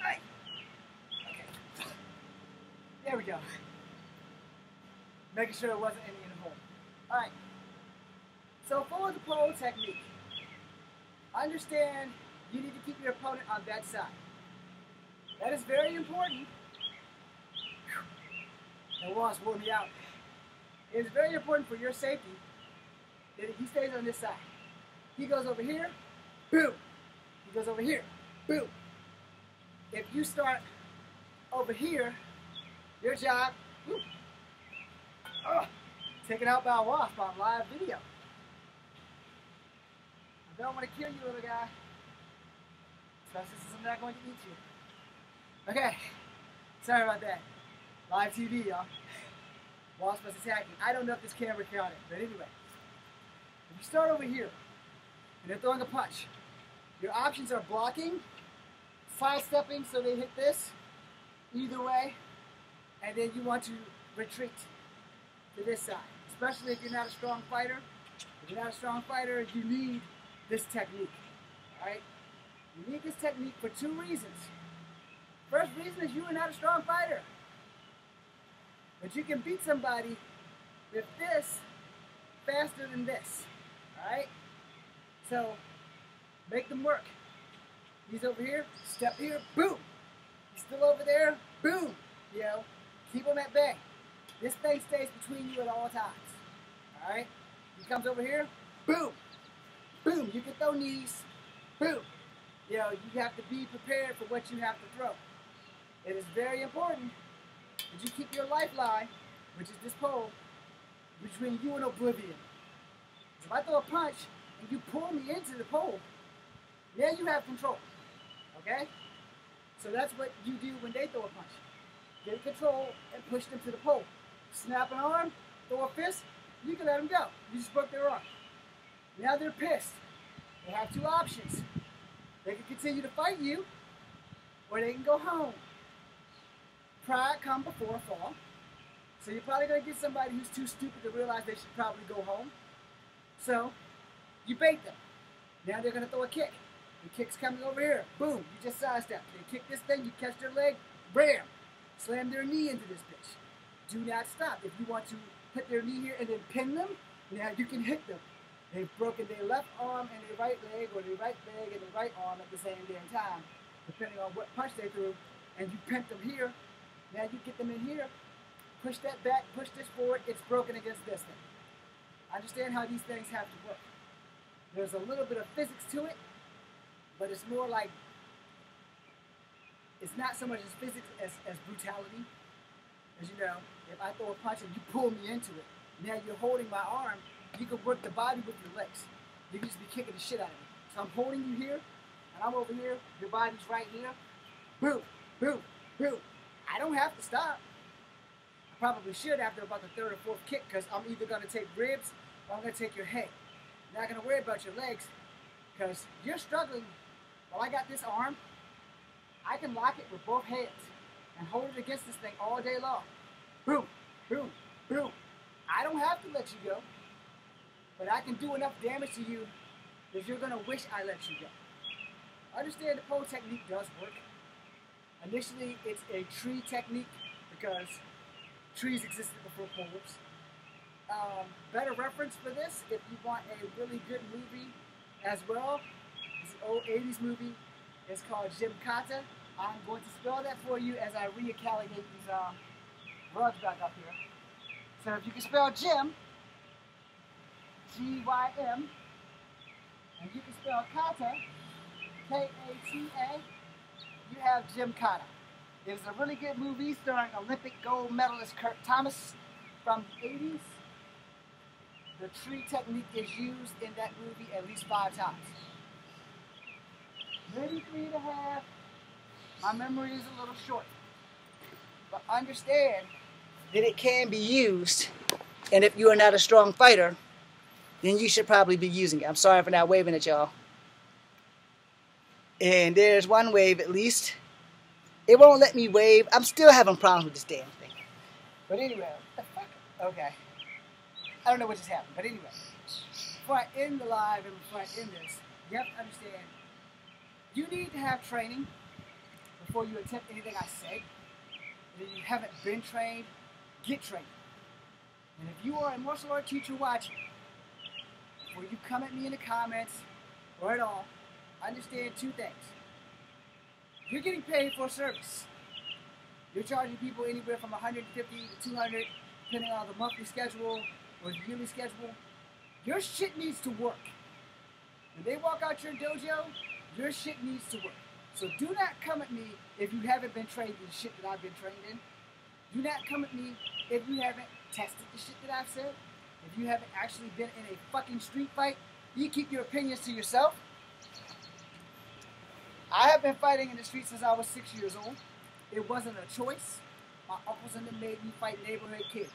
Right. Okay. There we go. Making sure there wasn't any in the hole. Alright. So for the pole technique, understand you need to keep your opponent on that side. That is very important. That wasp wore me out. It is very important for your safety that he stays on this side. He goes over here, boom. He goes over here, boom. If you start over here, your job, whoop, taken out by a wasp on live video. I don't want to kill you, little guy. Especially since I'm not going to eat you. Okay, sorry about that. Live TV, y'all. Wasp was attacking. I don't know if this camera caught it, but anyway. If you start over here, and they're throwing a punch, your options are blocking, sidestepping so they hit this, either way, and then you want to retreat to this side. Especially if you're not a strong fighter. If you're not a strong fighter, you need this technique. Alright? You need this technique for 2 reasons. First reason is you are not a strong fighter. But you can beat somebody with this faster than this. Alright? So, make them work. He's over here, step here, boom. He's still over there, boom. You know, keep him at bay. This thing stays between you at all times. Alright? He comes over here, boom. Boom. You can throw knees, boom. You know, you have to be prepared for what you have to throw. It is very important that you keep your lifeline, which is this pole, between you and oblivion. If I throw a punch and you pull me into the pole, now you have control. Okay? So that's what you do when they throw a punch. Get control and push them to the pole. Snap an arm, throw a fist, you can let them go. You just broke their arm. Now they're pissed. They have 2 options. They can continue to fight you, or they can go home. Pride comes before a fall. So you're probably going to get somebody who's too stupid to realize they should probably go home. So you bait them. Now they're going to throw a kick. The kick's coming over here. Boom. You just sidestep. They kick this thing. You catch their leg. Bam. Slam their knee into this bitch. Do not stop. If you want to put their knee here and then pin them, now you can hit them. They've broken their left arm and their right leg, or their right leg and their right arm at the same damn time, depending on what punch they threw, and you pinned them here. Now you get them in here, push that back, push this forward, it's broken against this thing. Understand how these things have to work. There's a little bit of physics to it, but it's more like, it's not so much as physics as brutality. As you know, if I throw a punch and you pull me into it, now you're holding my arm, you can work the body with your legs. You can just be kicking the shit out of me. So I'm holding you here, and I'm over here, your body's right here. Boom, boom, boom. I don't have to stop. I probably should after about the third or fourth kick, because I'm either going to take ribs or I'm going to take your head. I'm not going to worry about your legs, because you're struggling. While I got this arm, I can lock it with both hands and hold it against this thing all day long. Boom, boom, boom. I don't have to let you go, but I can do enough damage to you that you're going to wish I let you go. Understand the pole technique does work. Initially, it's a tree technique because trees existed before poles. Better reference for this, if you want a really good movie as well, it's an old 80s movie. It's called Gymkata. I'm going to spell that for you as I recalculate these words back up here. So if you can spell gym, G-Y-M, and you can spell kata, K-A-T-A, you have Gymkata. It's a really good movie starring Olympic gold medalist Kurt Thomas from the 80s. The tree technique is used in that movie at least 5 times. Maybe 3.5. My memory is a little short. But understand that it can be used, and if you are not a strong fighter, then you should probably be using it. I'm sorry for not waving at y'all. And there's one wave at least. It won't let me wave. I'm still having problems with this damn thing. But anyway, what the fuck? Okay. I don't know what just happened, but anyway. Before I end the live and before I end this, you have to understand, you need to have training before you attempt anything I said. And if you haven't been trained, get trained. And if you are a martial art teacher watching, before you come at me in the comments or at all, understand 2 things. You're getting paid for a service. You're charging people anywhere from $150 to $200, depending on the monthly schedule or the yearly schedule. Your shit needs to work. When they walk out your dojo, your shit needs to work. So do not come at me if you haven't been trained in the shit that I've been trained in. Do not come at me if you haven't tested the shit that I've said. If you haven't actually been in a fucking street fight. You keep your opinions to yourself. I have been fighting in the streets since I was 6 years old. It wasn't a choice. My uncles and them made me fight neighborhood kids.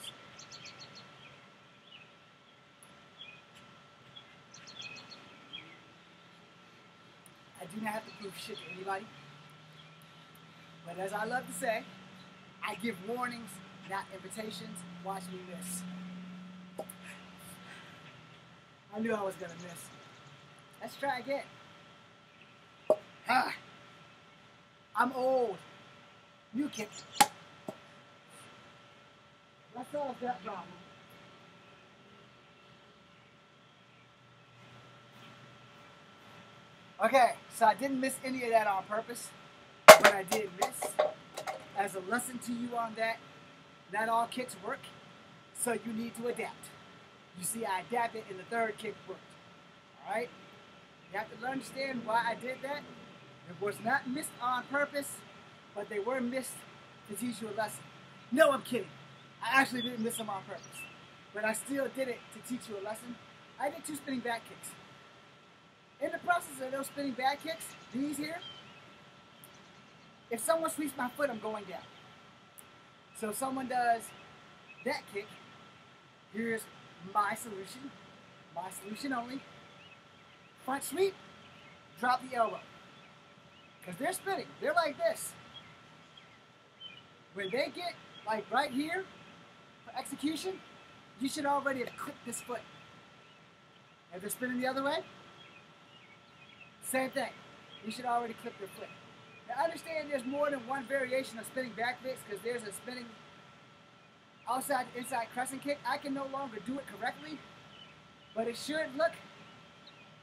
I do not have to prove shit to anybody. But as I love to say, I give warnings, not invitations. Watch me miss. I knew I was going to miss. Let's try again. I'm old. New kick. Let's solve that problem. Okay, so I didn't miss any of that on purpose, but I did miss. As a lesson to you on that, not all kicks work, so you need to adapt. You see, I adapted and the third kick worked. Alright? You have to understand why I did that. It was not missed on purpose, but they were missed to teach you a lesson. No, I'm kidding. I actually didn't miss them on purpose, but I still did it to teach you a lesson. I did 2 spinning back kicks. In the process of those spinning back kicks, these here, if someone sweeps my foot, I'm going down. So if someone does that kick, here's my solution only. Front sweep, drop the elbow. Because they're spinning, they're like this. When they get like right here for execution, you should already have clipped this foot. If they're spinning the other way, same thing. You should already clip their foot. Now, I understand there's more than one variation of spinning back kicks because there's a spinning outside to inside crescent kick. I can no longer do it correctly, but it should look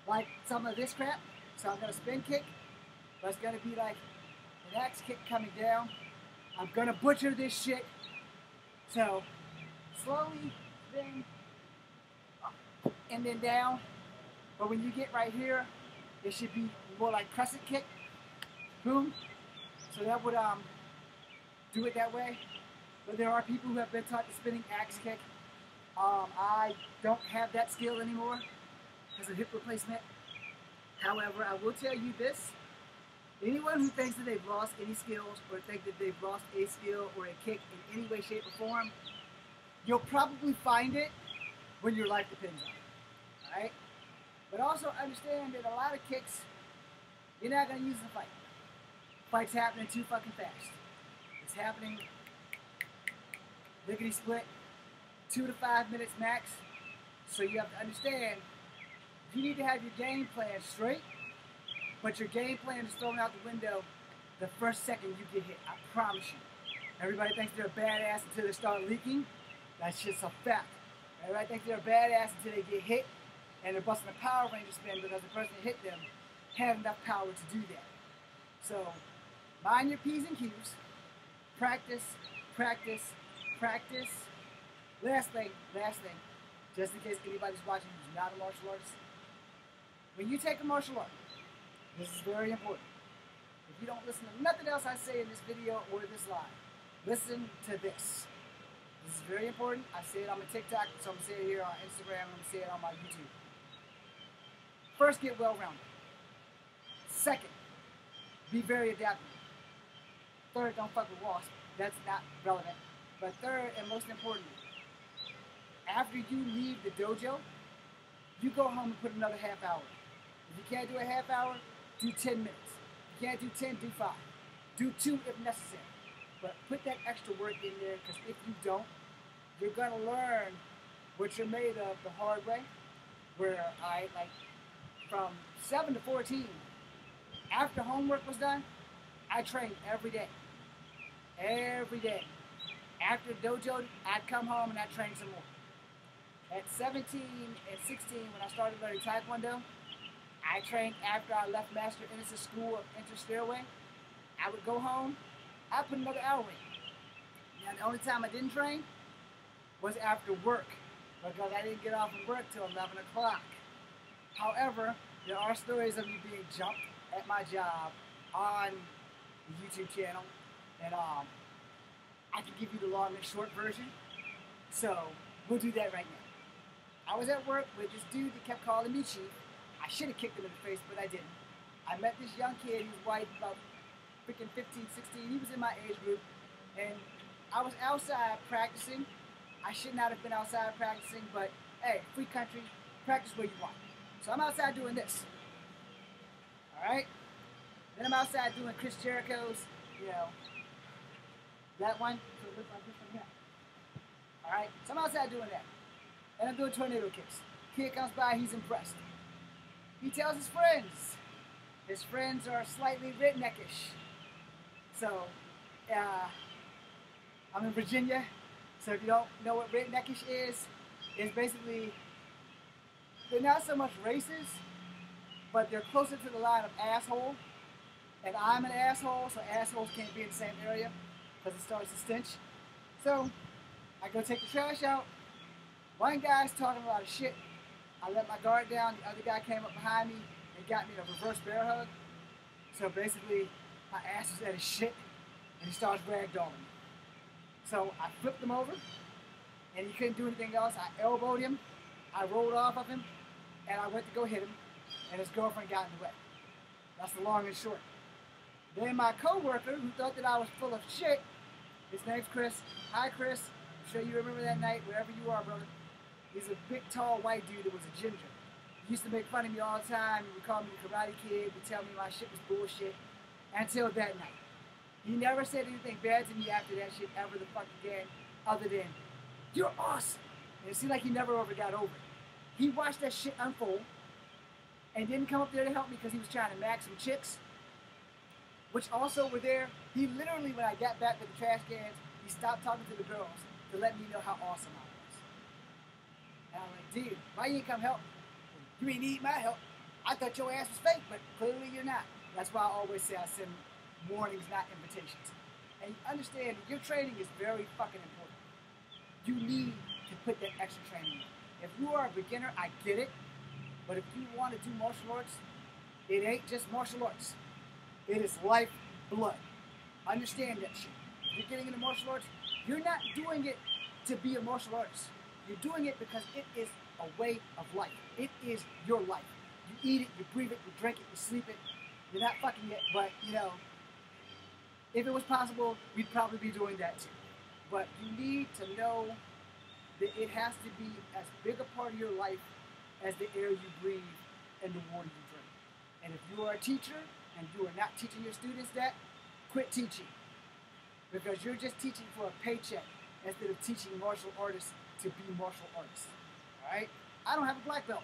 like some of this crap. So I'm going to spin kick, but it's going to be like an axe kick coming down. I'm going to butcher this shit. So slowly spin up and then down. But when you get right here, it should be more like crescent kick. Boom. So that would do it that way. But there are people who have been taught the spinning axe kick. I don't have that skill anymore because of hip replacement. However, I will tell you this. Anyone who thinks that they've lost any skills or think that they've lost a skill or a kick in any way, shape, or form, you'll probably find it when your life depends on it. Alright? But also understand that a lot of kicks, you're not going to use in a fight. Fight's happening too fucking fast. It's happening lickety split, 2 to 5 minutes max. So you have to understand, you need to have your game plan straight, but your game plan is thrown out the window the first second you get hit. I promise you. Everybody thinks they're a badass until they start leaking. That's just a fact. Everybody thinks they're a badass until they get hit and they're busting a Power Ranger spin because the person that hit them had enough power to do that. So, mind your P's and Q's. Practice, practice, practice. Last thing, just in case anybody's watching who's not a martial artist. When you take a martial art, this is very important. If you don't listen to nothing else I say in this video or this live, listen to this. This is very important. I say it on my TikTok, so I'm going to say it here on Instagram, I'm going to say it on my YouTube. First, get well-rounded. Second, be very adaptable. Third, don't fuck with wasps. That's not relevant. But third, and most importantly, after you leave the dojo, you go home and put another half hour. If you can't do a half hour, do 10 minutes. If you can't do 10, do 5. Do 2 if necessary. But put that extra work in there, because if you don't, you're going to learn what you're made of the hard way. Where from 7 to 14, after homework was done, I trained every day. Every day. After dojo, I'd come home and I'd train some more. At 17 and 16, when I started learning Taekwondo, I trained after I left Master Innocent School of Inter Stairway. I would go home, I'd put another hour in. Now, the only time I didn't train was after work, because I didn't get off from work till 11 o'clock. However, there are stories of me being jumped at my job on the YouTube channel, and I can give you the long and short version. So, we'll do that right now. I was at work with this dude that kept calling me chief. I should have kicked him in the face, but I didn't. I met this young kid, he was white, about freaking 15, 16. He was in my age group, and I was outside practicing. I should not have been outside practicing, but hey, free country, practice where you want. So I'm outside doing this. Alright? Then I'm outside doing Chris Jericho's, that one. So it looks like this one here. Alright? So I'm outside doing that. And I'm doing tornado kicks. Kid comes by, he's impressed. He tells his friends. His friends are slightly redneckish. So, I'm in Virginia. So if you don't know what redneckish is, it's basically, they're not so much racist, but they're closer to the line of asshole. And I'm an asshole, so assholes can't be in the same area because it starts to stench. So, I go take the trash out. One guy's talking a lot of shit. I let my guard down. The other guy came up behind me and got me a reverse bear hug. So basically, my ass was at his shit, and he starts ragdolling me. So I flipped him over, and he couldn't do anything else. I elbowed him, I rolled off of him, and I went to go hit him, and his girlfriend got in the way. That's the long and short. Then my coworker, who thought that I was full of shit, his name's Chris. Hi, Chris. I'm sure you remember that night, wherever you are, brother. He's a big, tall, white dude that was a ginger. He used to make fun of me all the time. He would call me the Karate Kid. He would tell me my shit was bullshit. Until that night. He never said anything bad to me after that shit ever the fuck again, other than, you're awesome. And it seemed like he never ever got over it. He watched that shit unfold and didn't come up there to help me because he was trying to max some chicks. which also were there. He literally, when I got back with the trash cans, he stopped talking to the girls to let me know how awesome I was. And I'm like, dude, why you didn't come help? You ain't need my help. I thought your ass was fake, but clearly you're not. That's why I always say I send warnings, not invitations. And you understand that your training is very fucking important. You need to put that extra training in. If you are a beginner, I get it. But if you want to do martial arts, it ain't just martial arts. It is life blood. Understand that shit. If you're getting into martial arts, you're not doing it to be a martial artist. You're doing it because it is a way of life. It is your life. You eat it, you breathe it, you drink it, you sleep it. You're not fucking it, but you know, if it was possible, we'd probably be doing that too. But you need to know that it has to be as big a part of your life as the air you breathe and the water you drink. And if you are a teacher and you are not teaching your students that, quit teaching. Because you're just teaching for a paycheck instead of teaching martial artists to be martial artists. Alright? I don't have a black belt,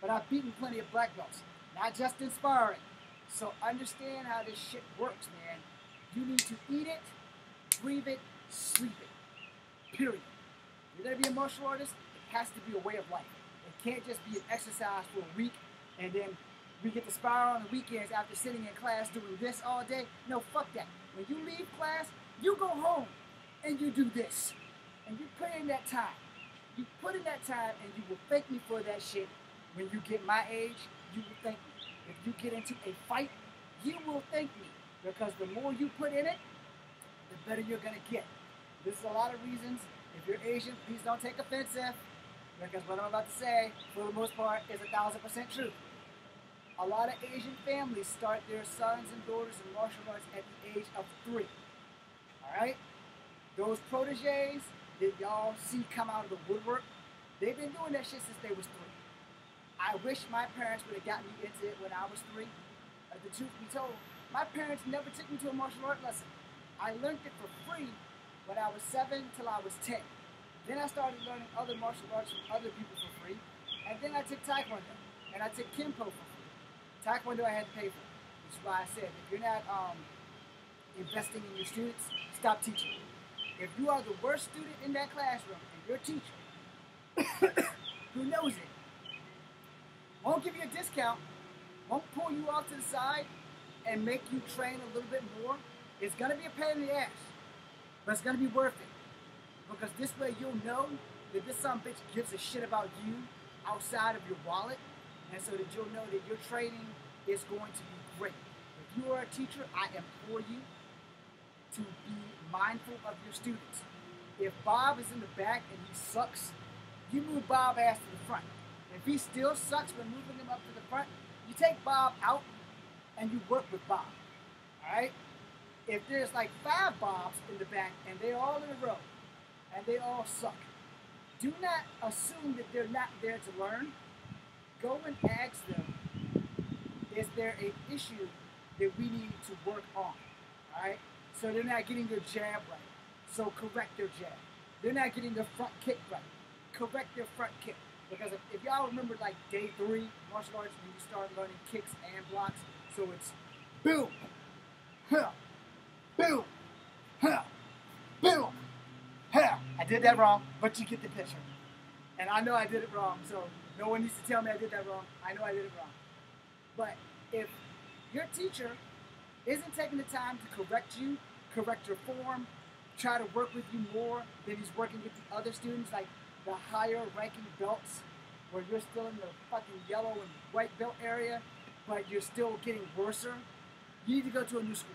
but I've beaten plenty of black belts. Not just in sparring. So understand how this shit works, man. You need to eat it, breathe it, sleep it. Period. If you're going to be a martial artist, it has to be a way of life. It can't just be an exercise for a week and then we get to spar on the weekends after sitting in class doing this all day. No, fuck that. When you leave class, you go home and you do this. And you put in that time. You put in that time and you will thank me for that shit. When you get my age, you will thank me. If you get into a fight, you will thank me. Because the more you put in it, the better you're going to get. This is a lot of reasons. If you're Asian, please don't take offensive. Because what I'm about to say, for the most part, is 1,000% true. A lot of Asian families start their sons and daughters in martial arts at the age of 3. Alright? Those proteges that y'all see come out of the woodwork, they've been doing that shit since they was 3. I wish my parents would have gotten me into it when I was 3. The truth be told, my parents never took me to a martial art lesson. I learned it for free when I was 7 till I was 10. Then I started learning other martial arts from other people for free. And then I took Taekwondo. And I took Kempo for free. Taekwondo I had to pay for. Which is why I said, if you're not investing in your students, stop teaching. If you are the worst student in that classroom and your teacher, who knows it, won't give you a discount, won't pull you off to the side and make you train a little bit more, it's going to be a pain in the ass. But it's going to be worth it. Because this way you'll know that this son of a bitch gives a shit about you outside of your wallet. And so that you'll know that your training is going to be great. If you are a teacher, I implore you to be mindful of your students. If Bob is in the back and he sucks, you move Bob ass to the front. If he still sucks when moving him up to the front, you take Bob out and you work with Bob. Alright? If there's like 5 Bobs in the back and they're all in a row and they all suck, do not assume that they're not there to learn. Go and ask them, is there an issue that we need to work on? Alright? So they're not getting their jab right. So correct their jab. They're not getting their front kick right. Correct their front kick. Because if y'all remember like day 3 martial arts when you start learning kicks and blocks, so it's boom, huh, boom, huh, boom, huh. I did that wrong, but you get the picture. And I know I did it wrong, so no one needs to tell me I did that wrong. I know I did it wrong. But if your teacher isn't taking the time to correct you, correct your form, try to work with you more than he's working with the other students, like the higher ranking belts, where you're still in the fucking yellow and white belt area, but you're still getting worser, you need to go to a new school.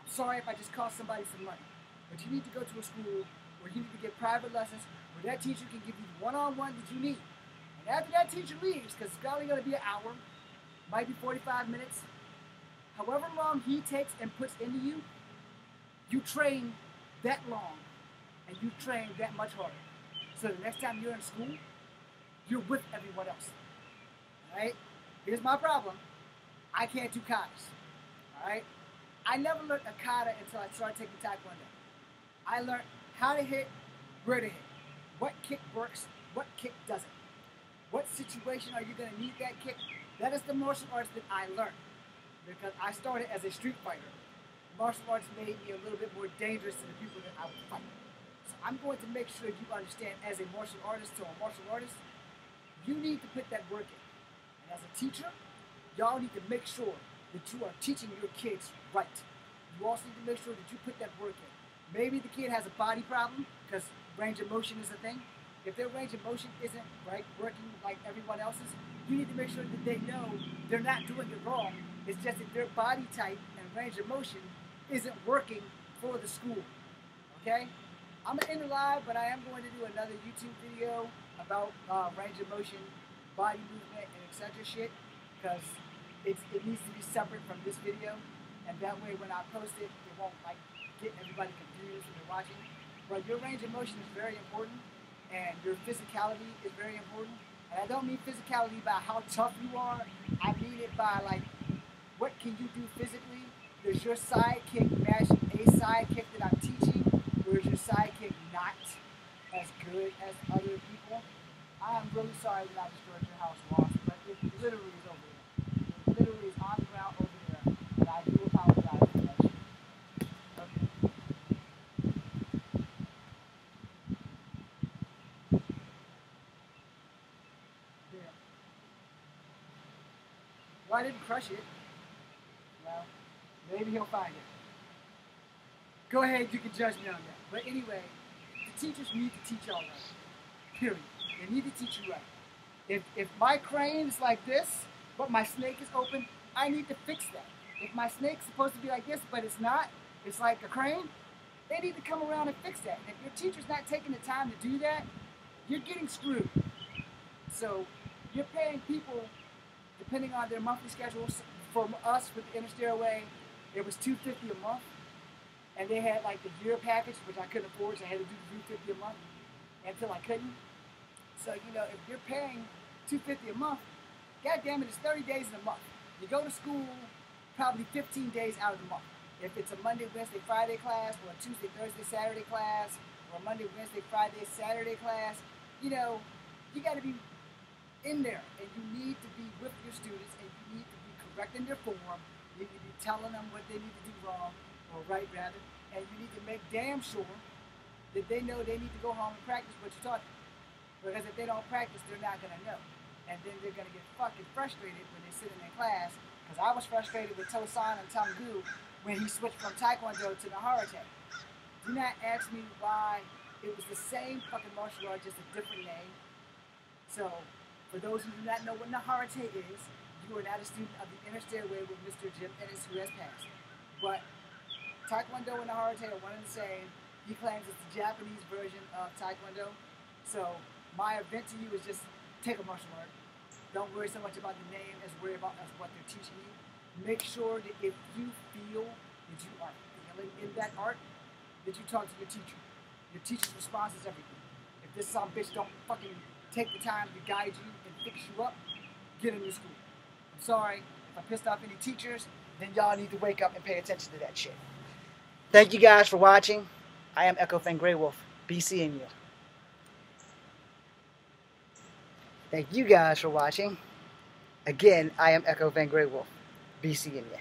I'm sorry if I just cost somebody some money, but you need to go to a school where you need to get private lessons, where that teacher can give you the one-on-one that you need. And after that teacher leaves, because it's only going to be an hour, might be 45 minutes, however long he takes and puts into you, you train that long, and you train that much harder. So the next time you're in school, you're with everyone else. Alright? Here's my problem. I can't do katas. Alright? I never learned a kata until I started taking Taekwondo. I learned how to hit, where to hit. What kick works, what kick doesn't. What situation are you going to need that kick? That is the martial arts that I learned. Because I started as a street fighter. martial arts made me a little bit more dangerous to the people that I would fight. So I'm going to make sure you understand, as a martial artist to a martial artist, you need to put that work in. And as a teacher, y'all need to make sure that you are teaching your kids right. You also need to make sure that you put that work in. Maybe the kid has a body problem because range of motion is a thing. If their range of motion isn't right working like everyone else's, you need to make sure that they know they're not doing it wrong. It's just that their body type and range of motion isn't working for the school. Okay? I'm going to end it live, but I am going to do another YouTube video about range of motion, body movement, and etc. shit, because it needs to be separate from this video, and that way when I post it, it won't like get everybody confused when they're watching. But your range of motion is very important, and your physicality is very important. And I don't mean physicality by how tough you are. I mean it by like, what can you do physically? Does your sidekick match a sidekick that I'm teaching, or is your sidekick not as good as other people? I am really sorry that I destroyed your house, Ross, but it literally is over there. It literally is on the ground over there, and I do apologize for that shit. Okay. There. Well, I didn't crush it. Well, maybe he'll find it. Go ahead, you can judge me on that. But anyway, the teachers need to teach y'all right. Period. They need to teach you right. If my crane's like this, but my snake is open, I need to fix that. If my snake's supposed to be like this, but it's not, it's like a crane, they need to come around and fix that. And if your teacher's not taking the time to do that, you're getting screwed. So you're paying people, depending on their monthly schedules. From us with the Inner Stairway, it was $250 a month. And they had like the year package, which I couldn't afford, so I had to do $350 a month until I couldn't. So, you know, if you're paying $250 a month, goddamn it, it's 30 days in a month. You go to school probably 15 days out of the month. If it's a Monday, Wednesday, Friday class, or a Tuesday, Thursday, Saturday class, or a Monday, Wednesday, Friday, Saturday class, you know, you got to be in there, and you need to be with your students, and you need to be correcting their form. You need to be telling them what they need to do wrong, or right rather, and you need to make damn sure that they know they need to go home and practice what you taught them. Because if they don't practice, they're not going to know. And then they're going to get fucking frustrated when they sit in their class. Because I was frustrated with Tosan and Tanggu when he switched from Taekwondo to Naharate. Do not ask me why. It was the same fucking martial art, just a different name. So, for those who do not know what Naharate is, you are not a student of the Inner Stairway with Mr. Jim Ennis, who has passed. But Taekwondo and Naharate are one and the same. He claims it's the Japanese version of Taekwondo. So, my event to you is just take a martial art. Don't worry so much about the name as worry about what they're teaching you. Make sure that if you feel that you are feeling in that art, that you talk to your teacher. Your teacher's response is everything. If this some bitch don't fucking take the time to guide you and fix you up, get in your school. I'm sorry if I pissed off any teachers, then y'all need to wake up and pay attention to that shit. Thank you guys for watching. I am Echo Fan Grey Wolf. Be seeing you. Thank you guys for watching. Again, I am Echo Fan Grey Wolf. Be seeing you.